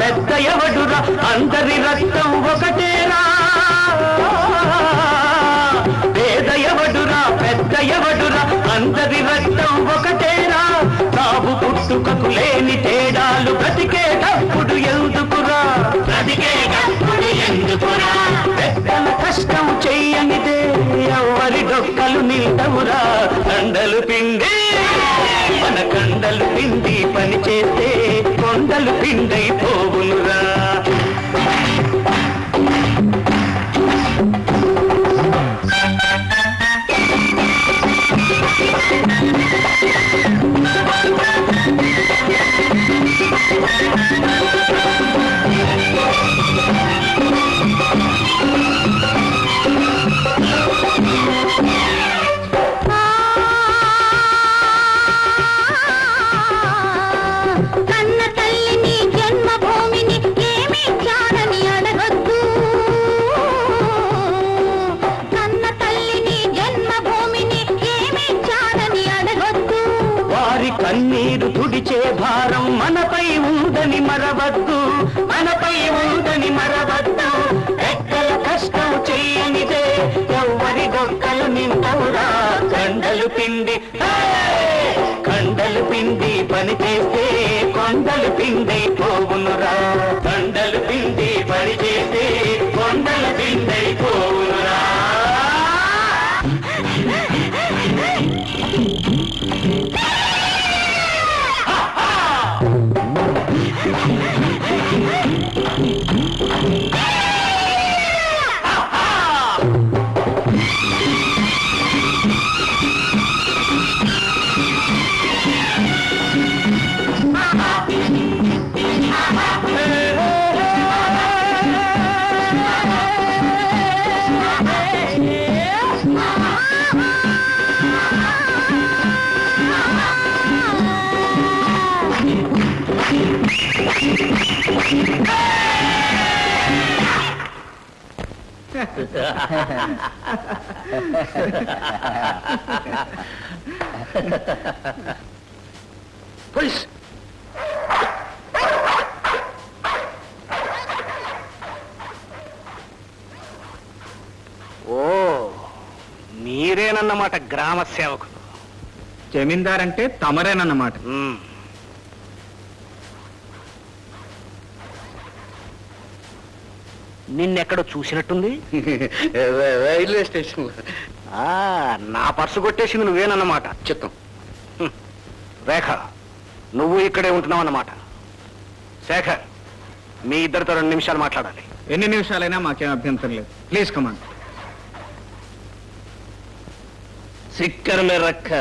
పెద్ద ఎవడురా అందరి రక్తం ఒకటేరా పేద ఎవడురా పెద్ద ఎవడురా అందరి రక్తం ఒకటేరా సాగు పుట్టుకకు లేని తేడాలు బ్రతికేటప్పుడు ఎందుకురా పెద్దల కష్టం చెయ్యనిదే ఎవరి డొక్కలు నిండవురా కండలు పిండి మన కండలు పిండి పని చేస్తే కొండలు పిండైపోవునురా కన్న తల్లిని జన్మభూమిని ఏమి చారని అడగొద్దు కన్న తల్లిని జన్మభూమిని ఏమి చారని అడగొద్దు వారి కన్నీరు తుడిచే భారం మనపై ఉందని మరవద్దు మనపై ఉందని మరవద్దు ఎక్కల కష్టం చెయ్యనిదే ఎవ్వరి డొక్కలు నిండవురా కండలు పిండి కండలు పిండి పని చేస్తే కొండలు పిండైపోవునురా కండలు పిండి పని చేస్తే కొండలు పిండైపోవునురా పోలీస్ ఓ మీరేనన్నమాట గ్రామ సేవకులు జమీందారంటే తమరేనన్నమాట. నిన్నెక్కడో చూసినట్టుంది. రైల్వే స్టేషన్ నా పర్సు కొట్టేసింది నువ్వేనన్నమాట. చిత్తం. రేఖ నువ్వు ఇక్కడే ఉంటున్నావు అన్నమాట. శేఖర్ మీ ఇద్దరితో 2 నిమిషాలు మాట్లాడాలి. ఎన్ని నిమిషాలైనా మాకేం అభ్యంతరం లేదు. Please command. సిక్కర్ మే రక్క.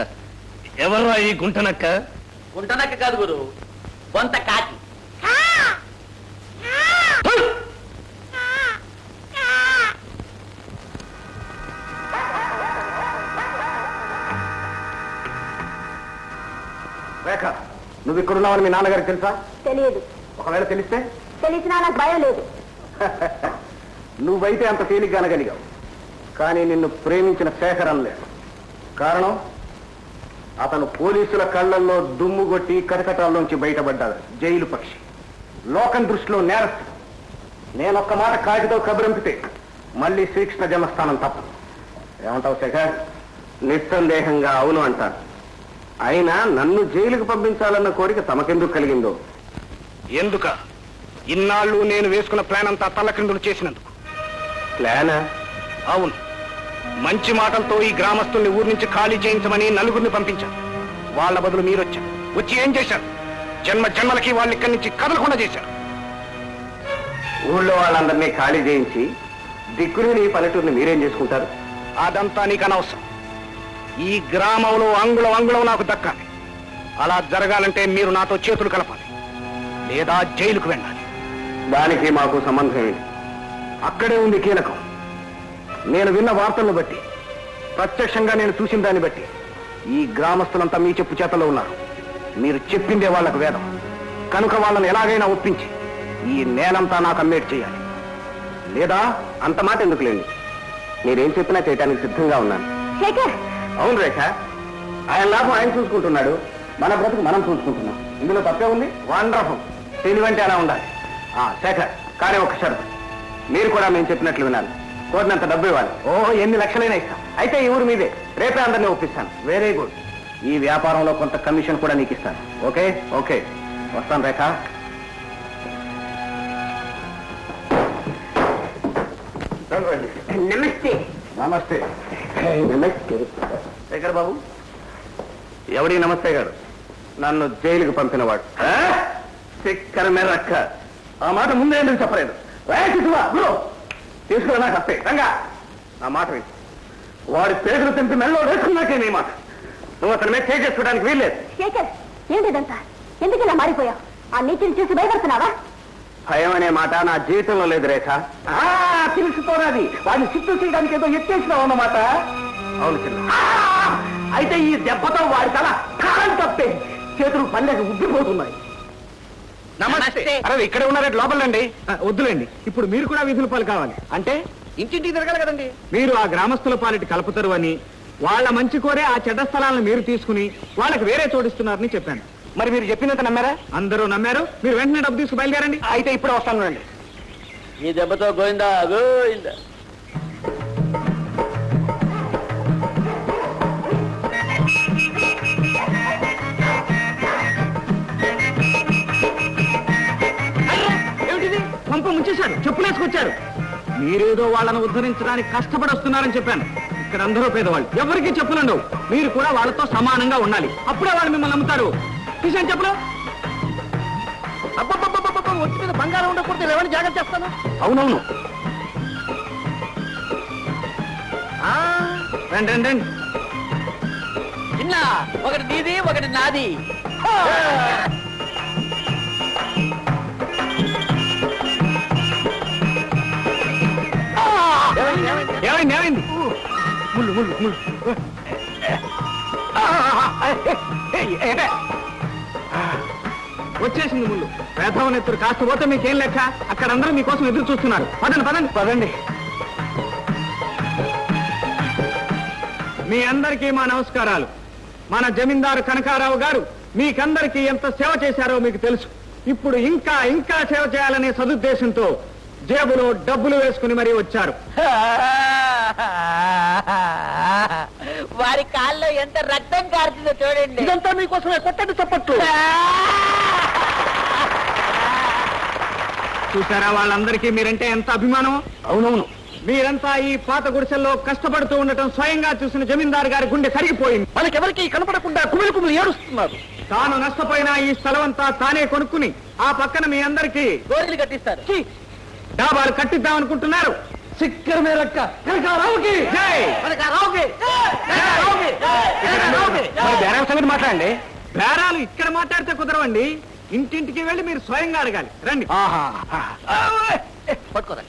ఎవర్రా ఈ గుంటనక్క? గుంటనక్క కాదు గురు, బొంత కాకి. రేఖ నువ్వు ఇక్కడున్నావని మీ నాన్నగారికి తెలుసా? తెలియదు. ఒకవేళ తెలిస్తే? తెలిసినా నాకు భయం లేదు. నువ్వైతే అంత తేలిగ్గా అనగలిగావు, కానీ నిన్ను ప్రేమించిన శేఖర్ అనలేదు. కారణం అతను పోలీసుల కళ్ళల్లో దుమ్ము కొట్టి కటకటాల్లోంచి బయటపడ్డాడు. జైలు పక్షి, లోకం దృష్టిలో నేరస్తుడు. నేనొక్క మాట కాకితో కబురంపితే మళ్ళీ శ్రీకృష్ణ జన్మస్థానం తప్ప. ఏమంటావు శేఖర్? నిస్సందేహంగా అవును అంటాను. అయినా నన్ను జైలుకు పంపించాలన్న కోరిక తమకెందుకు కలిగిందో? ఎందుక ఇన్నాళ్ళు నేను వేసుకున్న ప్లాన్ అంతా తల్లకిందులు చేసినందుకు. ప్లానా? అవును, మంచి మాటలతో ఈ గ్రామస్తుల్ని ఊరి నుంచి ఖాళీ చేయించమని నలుగురిని పంపించారు. వాళ్ళ బదులు మీరొచ్చారు. వచ్చి ఏం చేశారు? జన్మ జన్మలకి వాళ్ళు ఇక్కడి నుంచి కదలకుండా చేశారు. ఊళ్ళో వాళ్ళందరినీ ఖాళీ చేయించి దిక్కులేని ఈ పల్లెటూరిని మీరేం చేసుకుంటారు? అదంతా నీకు అనవసరం. ఈ గ్రామంలో అంగుళం నాకు దక్కాలి. అలా జరగాలంటే మీరు నాతో చేతులు కలపాలి, లేదా జైలుకు వెళ్ళాలి. దానికి మాకు సంబంధం ఏంటి? అక్కడే ఉంది కీలకం. నేను విన్న వార్తలను బట్టి, ప్రత్యక్షంగా నేను చూసిన దాన్ని బట్టి ఈ గ్రామస్తులంతా మీ చెప్పు చేతల్లో ఉన్నారు. మీరు చెప్పిందే వాళ్లకు వేదం కనుక వాళ్ళని ఎలాగైనా ఒప్పించి ఈ నేలంతా నాకు అమ్మేట్ చేయాలి. లేదా అంత మాట ఎందుకులేండి, మీరేం చెప్పినా చేయటానికి సిద్ధంగా ఉన్నాను. శేఖర్, అవును రేఖ, ఆయన లాభం ఆయన చూసుకుంటున్నాడు, మన బ్రతుకు మనం చూసుకుంటున్నాం. ఇందులో తప్పే ఉంది? వండర్ఫుల్. తెలివంటే అలా ఉండాలి. శేఖర్, కానీ ఒక షరతు. మీరు కూడా మేము చెప్పినట్లు వినాలి. కోరినంత డబ్బు ఇవ్వాలి. ఎన్ని లక్షలైనా ఇస్తాం. అయితే ఈ ఊరు మీదే. రేపే అందరినీ ఒప్పిస్తాను. Very good. ఈ వ్యాపారంలో కొంత కమిషన్ కూడా నీకు ఇస్తాను. ఓకే ఓకే, వస్తాను రేఖ. నమస్తే. నమస్తే. నమస్తే శేఖర్ బాబు. ఎవడి నమస్తే గారు? నన్ను జైలుకి పంపినవాడు. శిక్కర మెరక్క. ఆ మాట ముందే ఎందుకు చెప్పలేదు? తీసుకురా, నాకు వస్తే రంగా. ఆ మాట విని వాడి పేగులు తెంపి మెల్లో వేసుకున్నాకే నీ మాట. నువ్వు అతని మీద చేసుకోవడానికి వీల్లేదు. శేఖర్, ఏమిటిదంతా? ఎందుకు ఇలా మారిపోయావు? ఆ నీతిని చూసి భయపడుతున్నావా? భయం అనే మాట నా జీవితంలో లేదు రేఖ. తెలుసుకోరాది. వాడిని సిద్ధు చేయడానికి ఏదో ఎత్తేసినావు అన్నమాట. అవును చిన్న. అయితే ఈ దెబ్బతో వాడి తల కాలు తప్పే చేతులు పల్లెకి ఉబ్బిపోతున్నాయి. నమస్తే. అరే ఇక్కడే ఉన్నారంటే లోపలండి. వద్దులేండి, ఇప్పుడు మీరు కూడా వీధుల పాలు కావాలి. అంటే ఇంటింటికి తిరగాలి కదండి. మీరు ఆ గ్రామస్తుల పాలిటి కలుపుతారు అని, వాళ్ళ మంచి కోరే ఆ చెడ్డ స్థలాలను మీరు తీసుకుని వాళ్ళకి వేరే చోటిస్తున్నారని చెప్పాను. మరి మీరు చెప్పినంత నమ్మారా? అందరూ నమ్మారు. మీరు వెంటనే డబ్బు తీసుకు బయలుదేరండి. అయితే ఇప్పుడే వస్తాను రండి. ఈ దెబ్బతో గోయిందా గోయిందా. ఏమిటిది? పంప ముంచేశారు, చెప్పులేసుకొచ్చారు. మీరేదో వాళ్ళను ఉద్ధరించడానికి కష్టపడి వస్తున్నారని చెప్పాను. ఇక్కడ అందరూ పేదవాళ్ళు, ఎవరికి చెప్పులుండవు. మీరు కూడా వాళ్ళతో సమానంగా ఉండాలి. అప్పుడే వాళ్ళు మిమ్మల్ని నమ్ముతారు. తీసాను చెప్పులు. అబ్బబ్బబ్బబ్బబ్బ, ఒంటి మీద బంగారం ఉండకూడదు. ఎవరిని జాగ్రత్త చేస్తాను. అవునవును. రండి రండి రండి. చిన్న, ఒకటి నీది ఒకటి నాది. ఏమైంది ఏమైంది? ముళ్ళు ముళ్ళు ముళ్ళు. వచ్చేసింది ముళ్ళు. వేధవన ఎత్తురు. కాస్త పోతే మీకేం లెక్క? అక్కడ అందరూ మీకోసం ఎదురు చూస్తున్నారు. పదండి పదండి పదండి. మీ అందరికీ మా నమస్కారాలు. మన జమీందారు కనకారావు గారు మీకందరికీ ఎంత సేవ చేశారో మీకు తెలుసు. ఇప్పుడు ఇంకా ఇంకా సేవ చేయాలనే సదుద్దేశంతో జేబులో డబ్బులు వేసుకుని మరీ వచ్చారు. వారి కాల్లో ఎంత రక్తం కారుతుందో చూడండి. ఇదంతా మీకోసమే. కొట్టండి చప్పట్లు. చూసారా వాళ్ళందరికీ మీరంటే ఎంత అభిమానం? అవునవును. మీరంతా ఈ పాత గుడిసెల్లో కష్టపడుతూ ఉండటం స్వయంగా చూసిన జమీందారు గారి గుండె కరిగిపోయింది. మనకెవరికి కనపడకుండా కుమిలి కుమిలి ఏడుస్తున్నారు. తాను నష్టపోయిన ఈ స్థలం అంతా తానే కొనుక్కుని ఆ పక్కన మీ అందరికీ గోరీలు కట్టిస్తారు. డాబాలు కట్టిద్దామనుకుంటున్నారు. సిక్కర్ మేరక్క కనకారావుకి జై. బేరాల సంగతి మాట్లాడండి. బేరాలు ఇక్కడ మాట్లాడితే కుదరవండి. ఇంటింటికి వెళ్ళి మీరు స్వయంగా అడగాలి. రండి. పట్టుకోరా.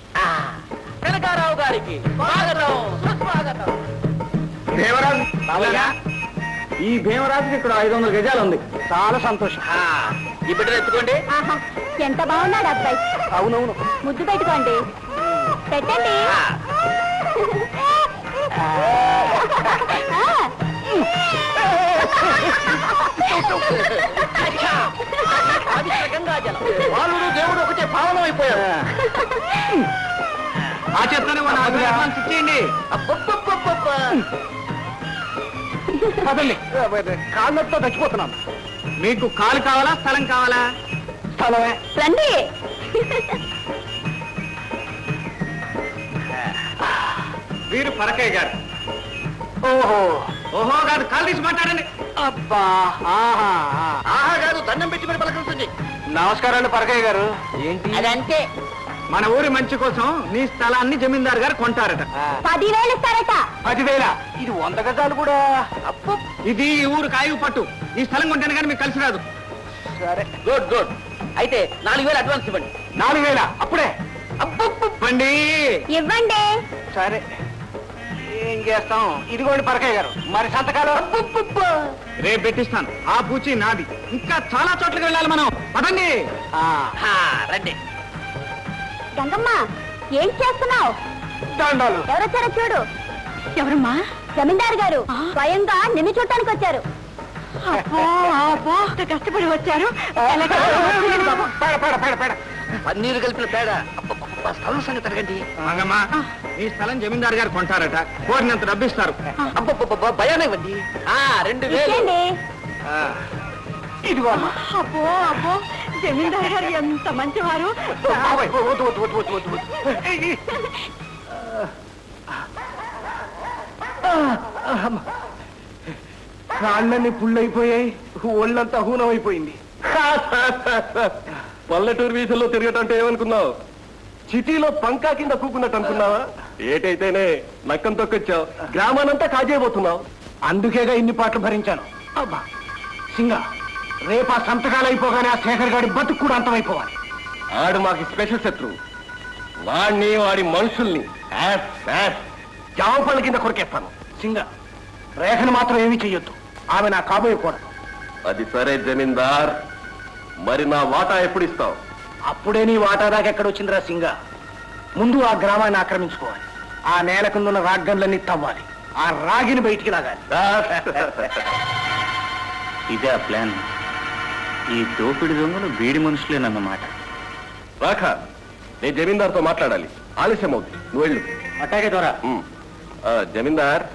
కనకారావు గారికి స్వాగతం సుస్వాగతం. భీమరాజు ఈ భీమరాజుకి ఇక్కడ 500 గజాలు ఉంది. చాలా సంతోషం. ఈ బిడ్డను ఎత్తుకోండి. ఆహా, ఎంత బాగున్నాడు అబ్బాయి. అవునవును. ముద్దు పెట్టుకోండి. పెట్టండి. గంగాజలం. బాలుడు దేవుడు ఒకటే పావనం అయిపోయారు. ఆ చేతనే అడ్వాన్స్ ఇచ్చేయండి. కాళ్ళతో చచ్చిపోతున్నాం. మీకు కాలు కావాలా స్థలం కావాలా? స్థలమే. రండి. వీరు పరకయ్య గారు. ఓహో ఓహో కాదు, కాలు తీసి మాట్లాడండి. అబ్బా ఆహా ఆహా కాదు, దండం పెట్టి మరి పలకరిస్తుంది. నమస్కారాలు పరకయ్య గారు. ఏంటి? అదంతే. మన ఊరి మంచి కోసం నీ స్థలాన్ని జమీందారు గారు కొంటారట. 10,000 ఇస్తారట. 10,000? ఇది 100 గజాలు కూడా. ఇది ఈ ఊరు కాయు పట్టు. ఈ స్థలం కొంటాను కానీ మీకు కలిసి రాదు. సరే, గుడ్ గుడ్. అయితే 4,000 అడ్వాన్స్ ఇవ్వండి. 4,000 అప్పుడే? అప్పండి. ఇవ్వండి. సరే, ఏం చేస్తాం. ఇదిగోండి పరకయ్య గారు, మరి సంతకాలు రేపు పెట్టిస్తాను. ఆ పూచి నాది. ఇంకా చాలా చోట్లకి వెళ్ళాలి మనం. పదండి. రండి. గంగమ్మ, ఏం చేస్తున్నావు? దండాలు. ఎవరొచ్చారో చూడు. ఎవరమ్మా? జమీందారు గారు స్వయంగా నిన్ను చూడటానికి వచ్చారు. కష్టపడి వచ్చారు పన్నీరు కలిపిన పేడ స్థలం సంగతి అడగండి మంగమ్మ ఈ స్థలం జమీందారు గారు కొంటారట కోరినంత డబ్బిస్తారు భయానే ఇవ్వండి 2000 ఇదిగో అమ్మా అబ్బో జమీందారు గారు ఎంత మంచివారు కాళ్ళని పుల్లైపోయాయి ఒళ్ళంతా హూనమైపోయింది పల్లెటూరు వీధుల్లో తిరగటంటే ఏమనుకున్నావు సిటీలో పంకా కింద కూకున్నట్టు అనుకున్నావా ఏటైతేనే నక్కం తొక్కొచ్చావు గ్రామానంతా కాజేయబోతున్నావు అందుకేగా ఇన్ని పాటలు భరించాను అబ్బా సింగ రేపా సంతకాలు అయిపోగానే ఆ శేఖర్ గారి బతుకు కూడా అంతమైపోవాలి. ఆడు మాకు స్పెషల్ శత్రువు. వాడిని వాడి మనుషుల్ని జామ పళ్ళ కింద కొరికేస్తాను. సింగ రేఖను మాత్రం ఏమీ చెయ్యొద్దు, ఆమె నా కాబోయే కూడా. అది సరే జమీందార్, మరి నా వాటా ఎప్పుడు ఇస్తావు? అప్పుడే నీ వాటా దాకా ఎక్కడొచ్చిందిరా సింగ. ముందు ఆ గ్రామాన్ని ఆక్రమించుకోవాలి, ఆ నేల కిందున్న రాగ్గన్లన్నీ తవ్వాలి, ఆ రాగిని బయటికి లాగాలి. ఇదే ఆ ప్లాన్. ఈ దోపిడి దొంగలు బీడి మనుషులేనన్నమాట. రాఖ, నేను జమీందార్తో మాట్లాడాలి, ఆలస్యం అవుతుంది, నువ్వు వెళ్ళు. అట్టాగే దొరా. జమీందార్,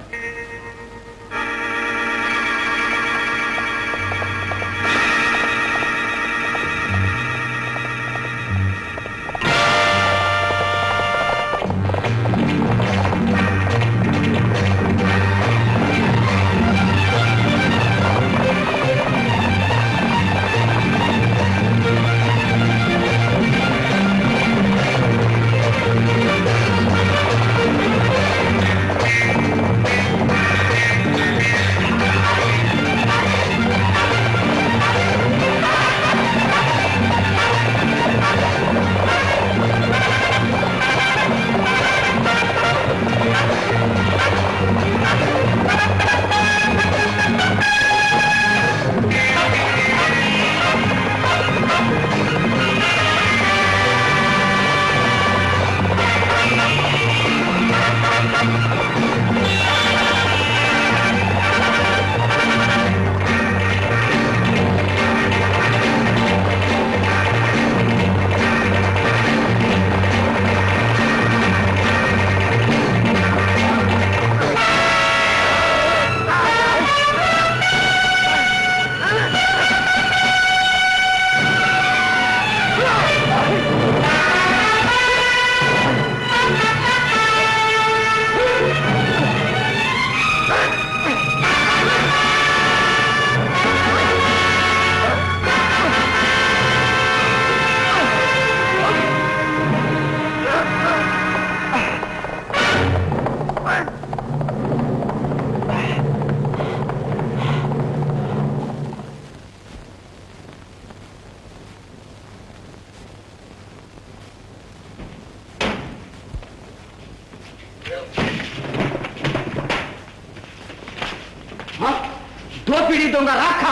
దోపిడీ దొంగ రాఖ,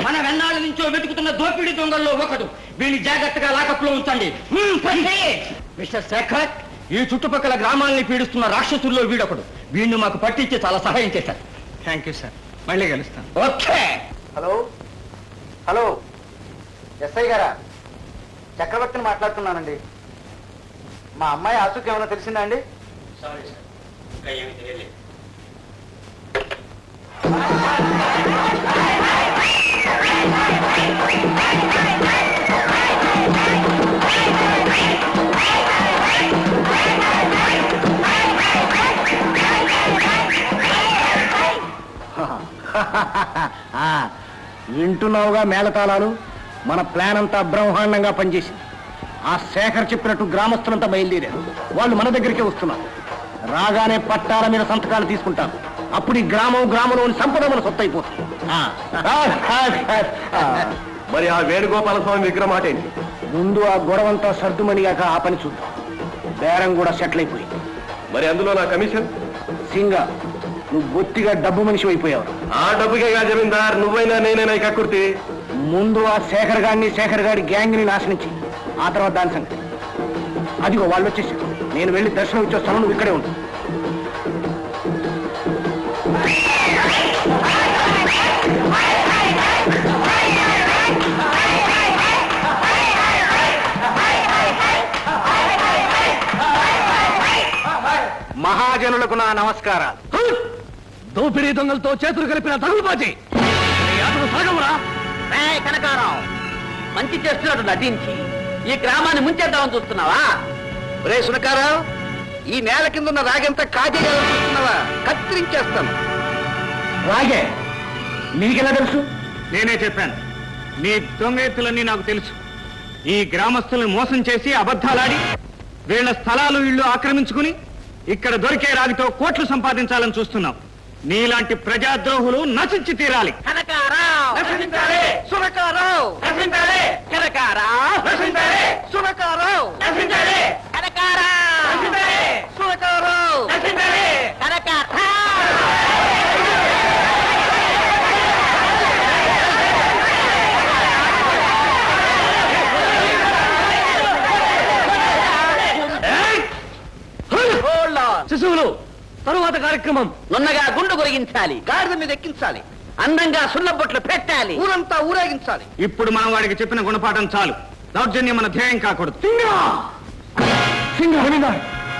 మన వెన్నాళ్ళ నుంచో వెతుకుతున్న దోపిడీ దొంగల్లో ఒకడు. వీడిని జాగ్రత్తగా లాకప్లో ఉంచండి. మిస్టర్ శేఖర్, ఈ చుట్టుపక్కల గ్రామాలని పీడిస్తున్న రాక్షసుల్లో వీడొకడు. వీడిని మాకు పట్టించి చాలా సహాయం చేశారు. థ్యాంక్ యూ సార్, మళ్ళీ కలుస్తాను. ఓకే. హలో హలో, ఎస్ఐ గారా? చక్రవర్తిని మాట్లాడుతున్నానండి. మా అమ్మాయి ఆసుకి ఏమైనా తెలిసిందా అండి? వింటున్నావుగా మేళతాళాలు? మన ప్లాన్ అంతా బ్రహ్మాండంగా పనిచేసింది. ఆ శేఖర్ చెప్పినట్టు గ్రామస్తులంతా బయలుదేరారు. వాళ్ళు మన దగ్గరికే వస్తున్నారు. రాగానే పట్టాల మీద సంతకాలు తీసుకుంటారు. అప్పుడు ఈ గ్రామంలోని సంపద మన సొత్తు అయిపోతుంది. మరి ఆ వేణుగోపాల స్వామి విగ్రహం మాట ఏంటి? ముందు ఆ గొడవంతా సర్దుమణిగాక ఆ పని చూద్దాం. బేరం కూడా సెటిల్ అయిపోయింది. మరి అందులో నా కమిషన్? సింగ, నువ్వు బొత్తిగా డబ్బు మనిషి అయిపోయావు. ఆ డబ్బుకే జమీందార్, నువ్వైనా నేనైనా కక్కుర్తి. ముందు ఆ శేఖర్ గారి గ్యాంగ్ ని నాశనం చెయ్యి, ఆ తర్వాత దాని సంగతి. అదిగో వాళ్ళు వచ్చేసారు. నేను వెళ్ళి దర్శనం ఇచ్చొస్తాను, నువ్వు ఇక్కడే ఉండు. మహాజనులకు నా నమస్కారాలు. దోపిడీ దొంగలతో చేతులు కలిపిన తగులుబాజీ సాగమురా. కనకారావు, మంచి చేస్తున్నట్టు నటించి ఈ గ్రామాన్ని ముంచేద్దామని చూస్తున్నావా? రే సునకారావు, ఈ నేల కింద ఉన్న రాగంతా కాజేయాలని చూస్తున్నావా? కత్తిరించేస్తాను. రాగే నీకెలా తెలుసు? నేనే చెప్పాను. నీ దొంగ ఎత్తులన్నీ నాకు తెలుసు. ఈ గ్రామస్తుల్ని మోసం చేసి అబద్ధాలాడి వీళ్ళ స్థలాలు ఇళ్ళు ఆక్రమించుకుని ఇక్కడ దొరికే రాగితో కోట్లు సంపాదించాలని చూస్తున్నావు. నీలాంటి ప్రజాద్రోహులు నశించి తీరాలి. కనకారావు నశించాలి. సునకారావు నశించాలి. కనకారావు నశించాలి. సునకారావు నశించాలి. కనకారావు నశించాలి. సునకారావు నశించాలి. కనకారావు. శిశువులు తరువాత కార్యక్రమం. నున్నగా గుండు కొరిగించాలి, గాడిద మీద ఎక్కించాలి, అందంగా సున్నబొట్లు పెట్టాలి, ఊరంతా ఊరేగించాలి. ఇప్పుడు మనం వాడికి చెప్పిన గుణపాఠం చాలు. దౌర్జన్యం మన ధ్యేయం కాకూడదు.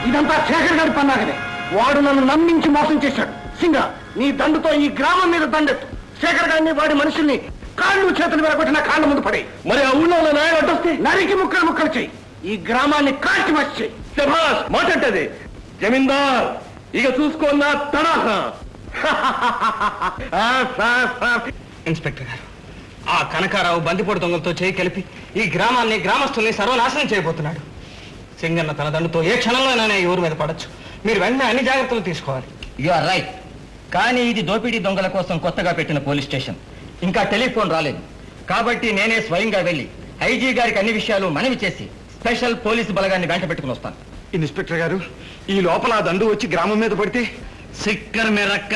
ఇదంతా శేఖర్ గారి పన్నాగనే. వాడు నన్ను నమ్మించి మోసం చేశాడు. సింగ, నీ దండుతో ఈ గ్రామం మీద దండెత్తు. శేఖర్ గారిని వాడి మనుషుల్ని కాళ్ళు చేతులు విరగొట్టిన కాళ్ళ ముందు పడే. మరి ఆ ఊళ్ళో నాయన అడ్డొస్తే నరికి ముక్కలు ముక్కలు చెయ్యి. ఈ గ్రామాన్ని కాల్చి మర్చి చెయ్యి. శభాష్ మాటంటది జమీందార్. ఇక చూసుకోన్నా తడాహా. ఇన్స్పెక్టర్ గారు, ఆ కనకారావు బందిపోటు దొంగలతో చేయి కలిపి ఈ గ్రామాన్ని గ్రామస్తుల్ని సర్వనాశనం చేయబోతున్నాడు. సింగన్న తన దండుతో ఏ క్షణంలోనైనా ఈ ఊరి మీద పడచ్చు. మీరు వెంటనే అన్ని జాగ్రత్తలు తీసుకోవాలి. You are right. కానీ ఇది దోపిడీ దొంగల కోసం కొత్తగా పెట్టిన పోలీస్ స్టేషన్. ఇంకా టెలిఫోన్ రాలేదు. కాబట్టి నేనే స్వయంగా వెళ్లి ఐజీ గారికి అన్ని విషయాలు మనవి చేసి స్పెషల్ పోలీసు బలగాన్ని వెంట పెట్టుకుని వస్తాను. ఇన్స్పెక్టర్ గారు, ఈ లోపల ఆ దండు వచ్చి గ్రామం మీద పడితే సిక్కర్ మేరక్క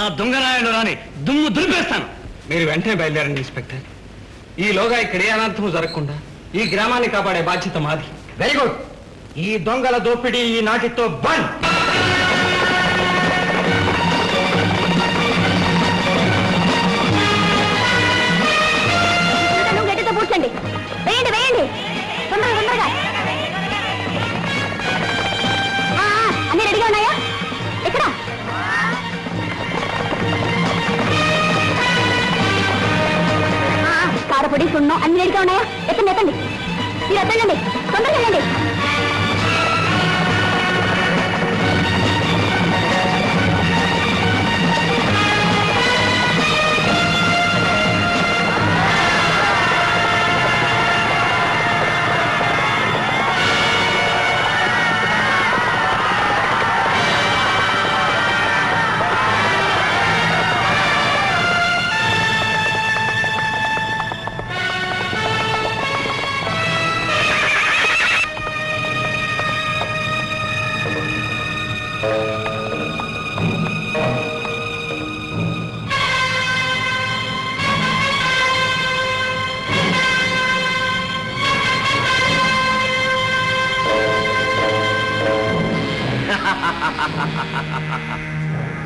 ఆ దొంగనాయుడు రాని దుమ్ము దులిపేస్తాను. మీరు వెంటనే బయలుదేరండి ఇన్స్పెక్టర్. ఈలోగా ఇక్కడ ఏ అనర్థము జరగకుండా ఈ గ్రామాన్ని కాపాడే బాధ్యత మాది. Very good. ఈ దొంగల దోపిడీ ఈ నాటితో బంద్. గట్టితో పూడ్చండి. వేయండి వేయండి, తొందరగా తొందరగా. అన్ని రెడీగా ఉన్నాయా? ఎక్కడ? కారపొడి, సున్నం అన్ని రెడీగా ఉన్నాయా? ఎత్తండి ఎత్తండి. మీరు ఎత్తండి, తొందరగా వెళ్ళండి.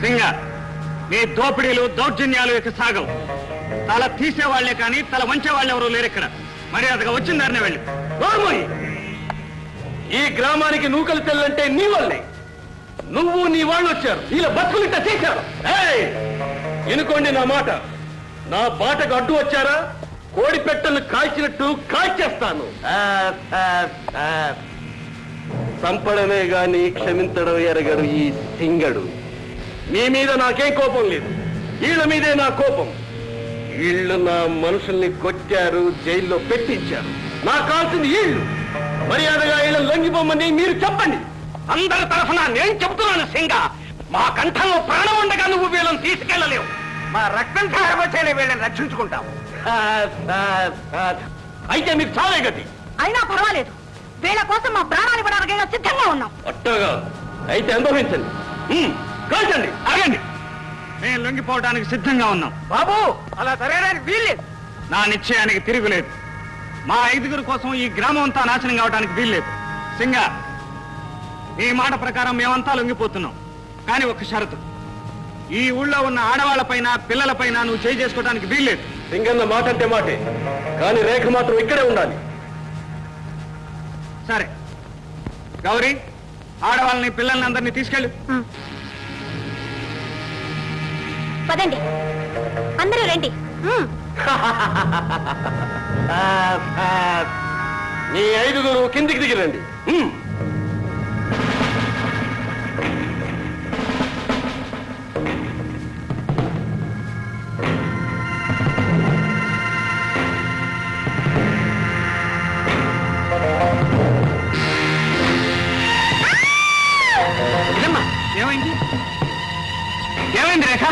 సింగ, మీ దోపిడీలు దౌర్జన్యాలు ఇక సాగవు. తల తీసేవాళ్లే కానీ తల వంచేవాళ్ళు ఎవరు లేరు ఇక్కడ. మర్యాదగా వచ్చిన దారినే వెళ్ళి. రామోయ్, ఈ గ్రామానికి నూకలు తెల్లంటే నీ వల్లే. నువ్వు నీ వాళ్ళు వచ్చారు, ఇలా బతుకులింట చేశారు. ఎనుకోండి నా మాట. నా బాటకు అడ్డు వచ్చారా కోడి పెట్టెలను కాల్చినట్టు కాల్చేస్తాను. చంపడమే గాని క్షమించడం ఎరగడు ఈ సింగడు. మీ మీద నాకేం కోపం లేదు, వీళ్ళ మీదే నా కోపం. వీళ్ళు నా మనుషుల్ని కొట్టారు, జైల్లో పెట్టించారు. నాకు కావాల్సింది వీళ్ళు. మర్యాదగా వీళ్ళ లొంగిపోమని మీరు చెప్పండి. అందరి తరఫున నేను చెబుతున్నాను సింగ, మా కంఠంలో ప్రాణం ఉండగా నువ్వు వీళ్ళని తీసుకెళ్ళలేవు. మా రక్తం కారవచ్చేనే వీళ్ళని రక్షించుకుంటాం. అయితే మీకు చాలే గతి. అయినా పర్వాలేదు, వీళ్ళ కోసం మా ప్రాణాలు ఇవ్వడానికి సిద్ధంగా ఉన్నాం. అట్టగా అయితే అనుభవించండి. కాల్చండి. ఆగండి, మేము లొంగిపోవడానికి సిద్ధంగా ఉన్నాం. బాబు, అలా జరగడానికి వీల్లేదు. నా నిశ్చయానికి తిరుగులేదు. మా 5గురు కోసం ఈ గ్రామం అంతా నాశనం కావడానికి వీల్లేదు. సింగ, ఈ మాట ప్రకారం మేమంతా లొంగిపోతున్నాం. కానీ ఒక షరతు. ఈ ఊళ్ళో ఉన్న ఆడవాళ్లపైన పిల్లలపైన నువ్వు చేయి చేసుకోవడానికి వీల్లేదు. సింగన్న మాట అంటే మాటే, కానీ రేఖ మాత్రం ఇక్కడే ఉండాలి. సరే గౌరీ, ఆడవాళ్ళని పిల్లల్ని అందరినీ తీసుకెళ్ళు. పదండి, అందరూ రండి. మీ 5గురు కిందికి దిగిరండి. ఏమైంది? ఏమైంది రేఖ?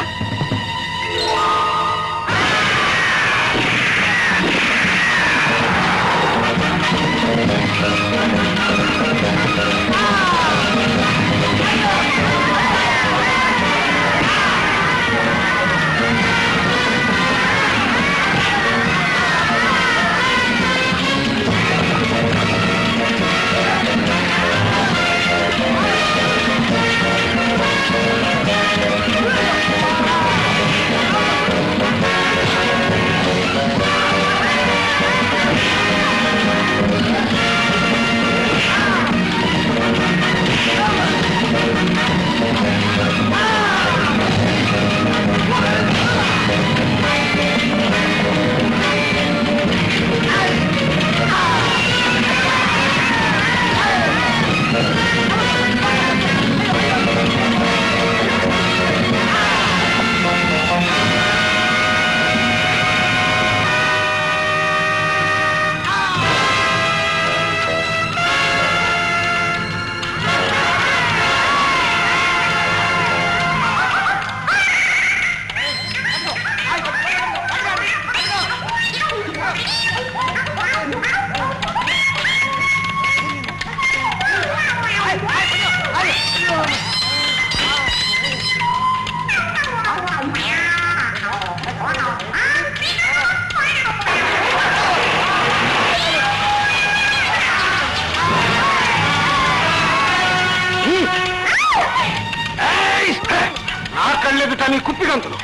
కళ్ళెదుట నీ కుప్పిగంతులు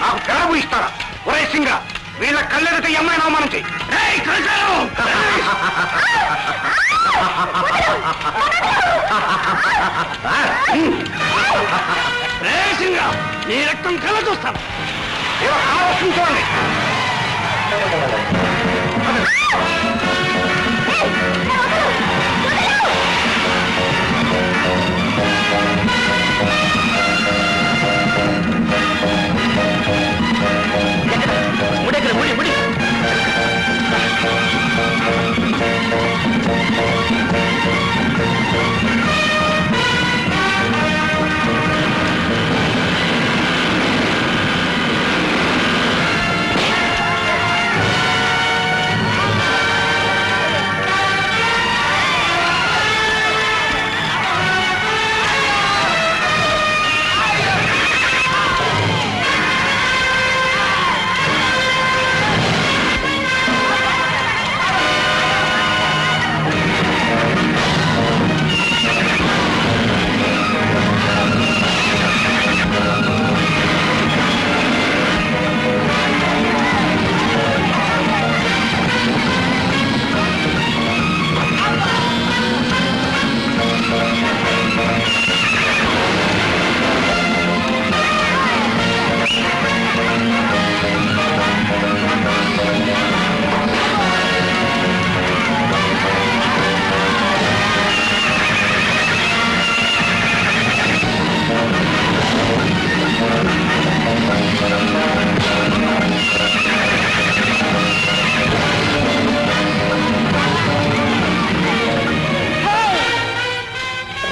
నాకు తెరవు ఇస్తారా? ఒరే సింగ, వీళ్ళ కళ్ళెదుట ఈ అమ్మాయిని అవమానం చెయ్యి. సింగ, నీ రక్తం కళ్ళ చూస్తాను. ఆలోచించుకోండి.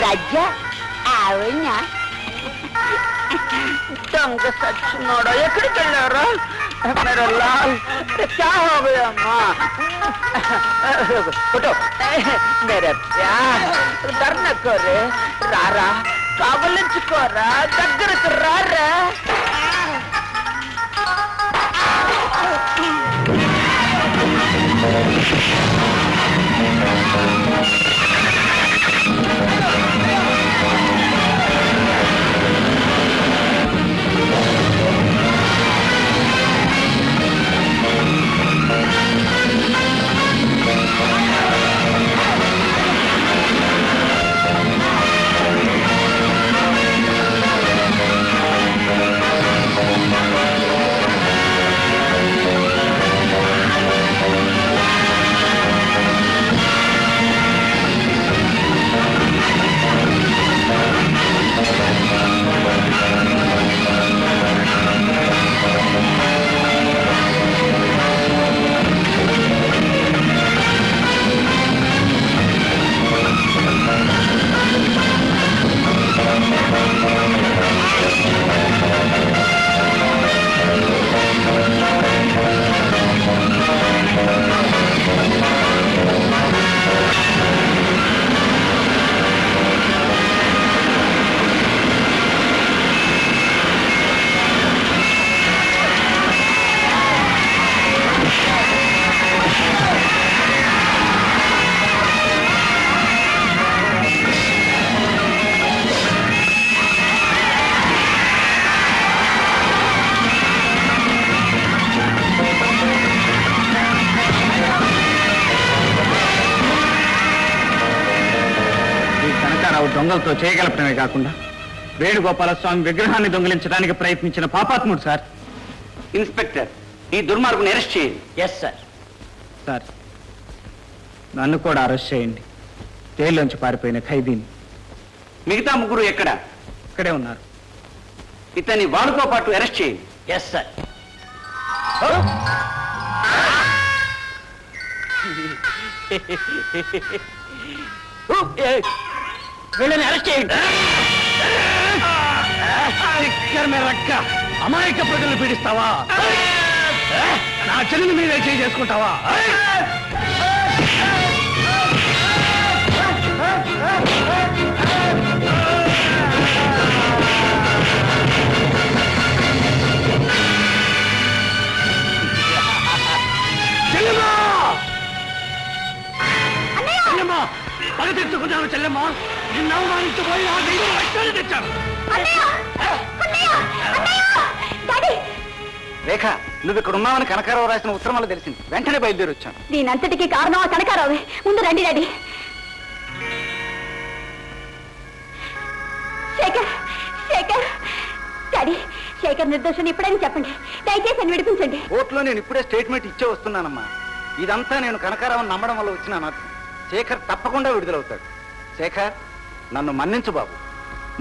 రాజ్య ఆవిడ్నా దొంగ సచ్చినోడా ఎక్కడికి వెళ్ళారా? मेरा लाल क्या हो गया माँ? उठो मेरे प्यार, डर न करे, रारा कावलिंచుకోరా, దగ్గరకు రారా. దొంగలతో చేయగలపడమే కాకుండా వేణుగోపాలస్వామి విగ్రహాన్ని దొంగిలించడానికి ప్రయత్నించిన పాపాత్ముడు సార్. ఇన్స్పెక్టర్, ఈ దుర్మార్గుని అరెస్ట్ చేయండి. Yes sir. సార్, నన్ను కూడా అరెస్ట్ చేయండి. జైల్లోంచి పారిపోయిన ఖైదీని. మిగతా ముగ్గురు ఎక్కడ? ఇక్కడే ఉన్నారు. ఇతన్ని వాళ్ళతో పాటు అరెస్ట్ చేయండి. Yes sir. వీళ్ళని అరెస్ట్ చేయండి. అమాయక ప్రజలు పీడిస్తావా? నా చెల్లిని మీరే చేసుకుంటావా? చెల్లెమ్మా, పగ తెచ్చుకున్నాను చెల్లెమ్మా. నిన్ను అవమానించబోయి ఆ దైవం రక్షణ తెచ్చాను. రేఖ, నువ్వు ఇక్కడ ఉన్నావని కనకారావు రాసిన ఉత్తరం వల్ల తెలిసింది. వెంటనే బయలుదేరి వచ్చాను. దీనంతటికీ కారణం ఆ కనకారావే. ముందు రండి డాడీ. శేఖర్, శేఖర్, డాడీ, శేఖర్ నిర్దోషాన్ని ఇప్పుడైనా చెప్పండి. దయచేసి అని విడిపించండి. కోర్టులో నేను ఇప్పుడే స్టేట్మెంట్ ఇచ్చే వస్తున్నానమ్మా. ఇదంతా నేను కనకారావుని నమ్మడం వల్ల వచ్చిన అనర్థం. శేఖర్ తప్పకుండా విడుదలవుతాడు. శేఖర్, నన్ను మన్నించు బాబు.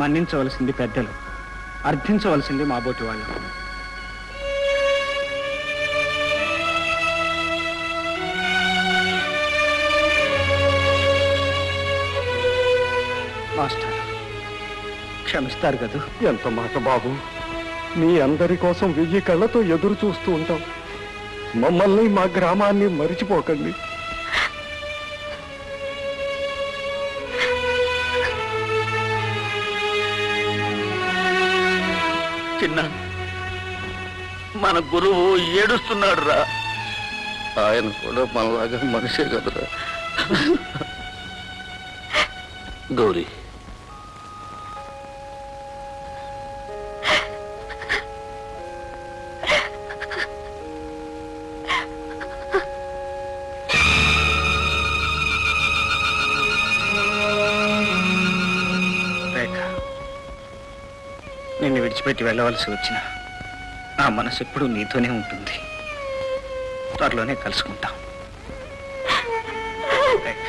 మన్నించవలసింది పెద్దలు, అర్థించవలసింది మా బోటి వాళ్ళు. మాస్టర్, క్షమిస్తారు కదా? ఎంత మాట బాబు. మీ అందరి కోసం 1000 కళ్ళతో ఎదురు చూస్తూ ఉంటాం. మమ్మల్ని, మా గ్రామాన్ని మరిచిపోకండి. చిన్న, మన గురువు ఏడుస్తున్నాడు రా. ఆయన కూడా మనలాగా మనిషే కదరా. గౌరీ, రేఖ, నిన్ను విడిచిపెట్టి వెళ్ళవలసి వచ్చిన నా మనసు ఎప్పుడూ నీతోనే ఉంటుంది. త్వరలోనే కలుసుకుంటాం రేఖ.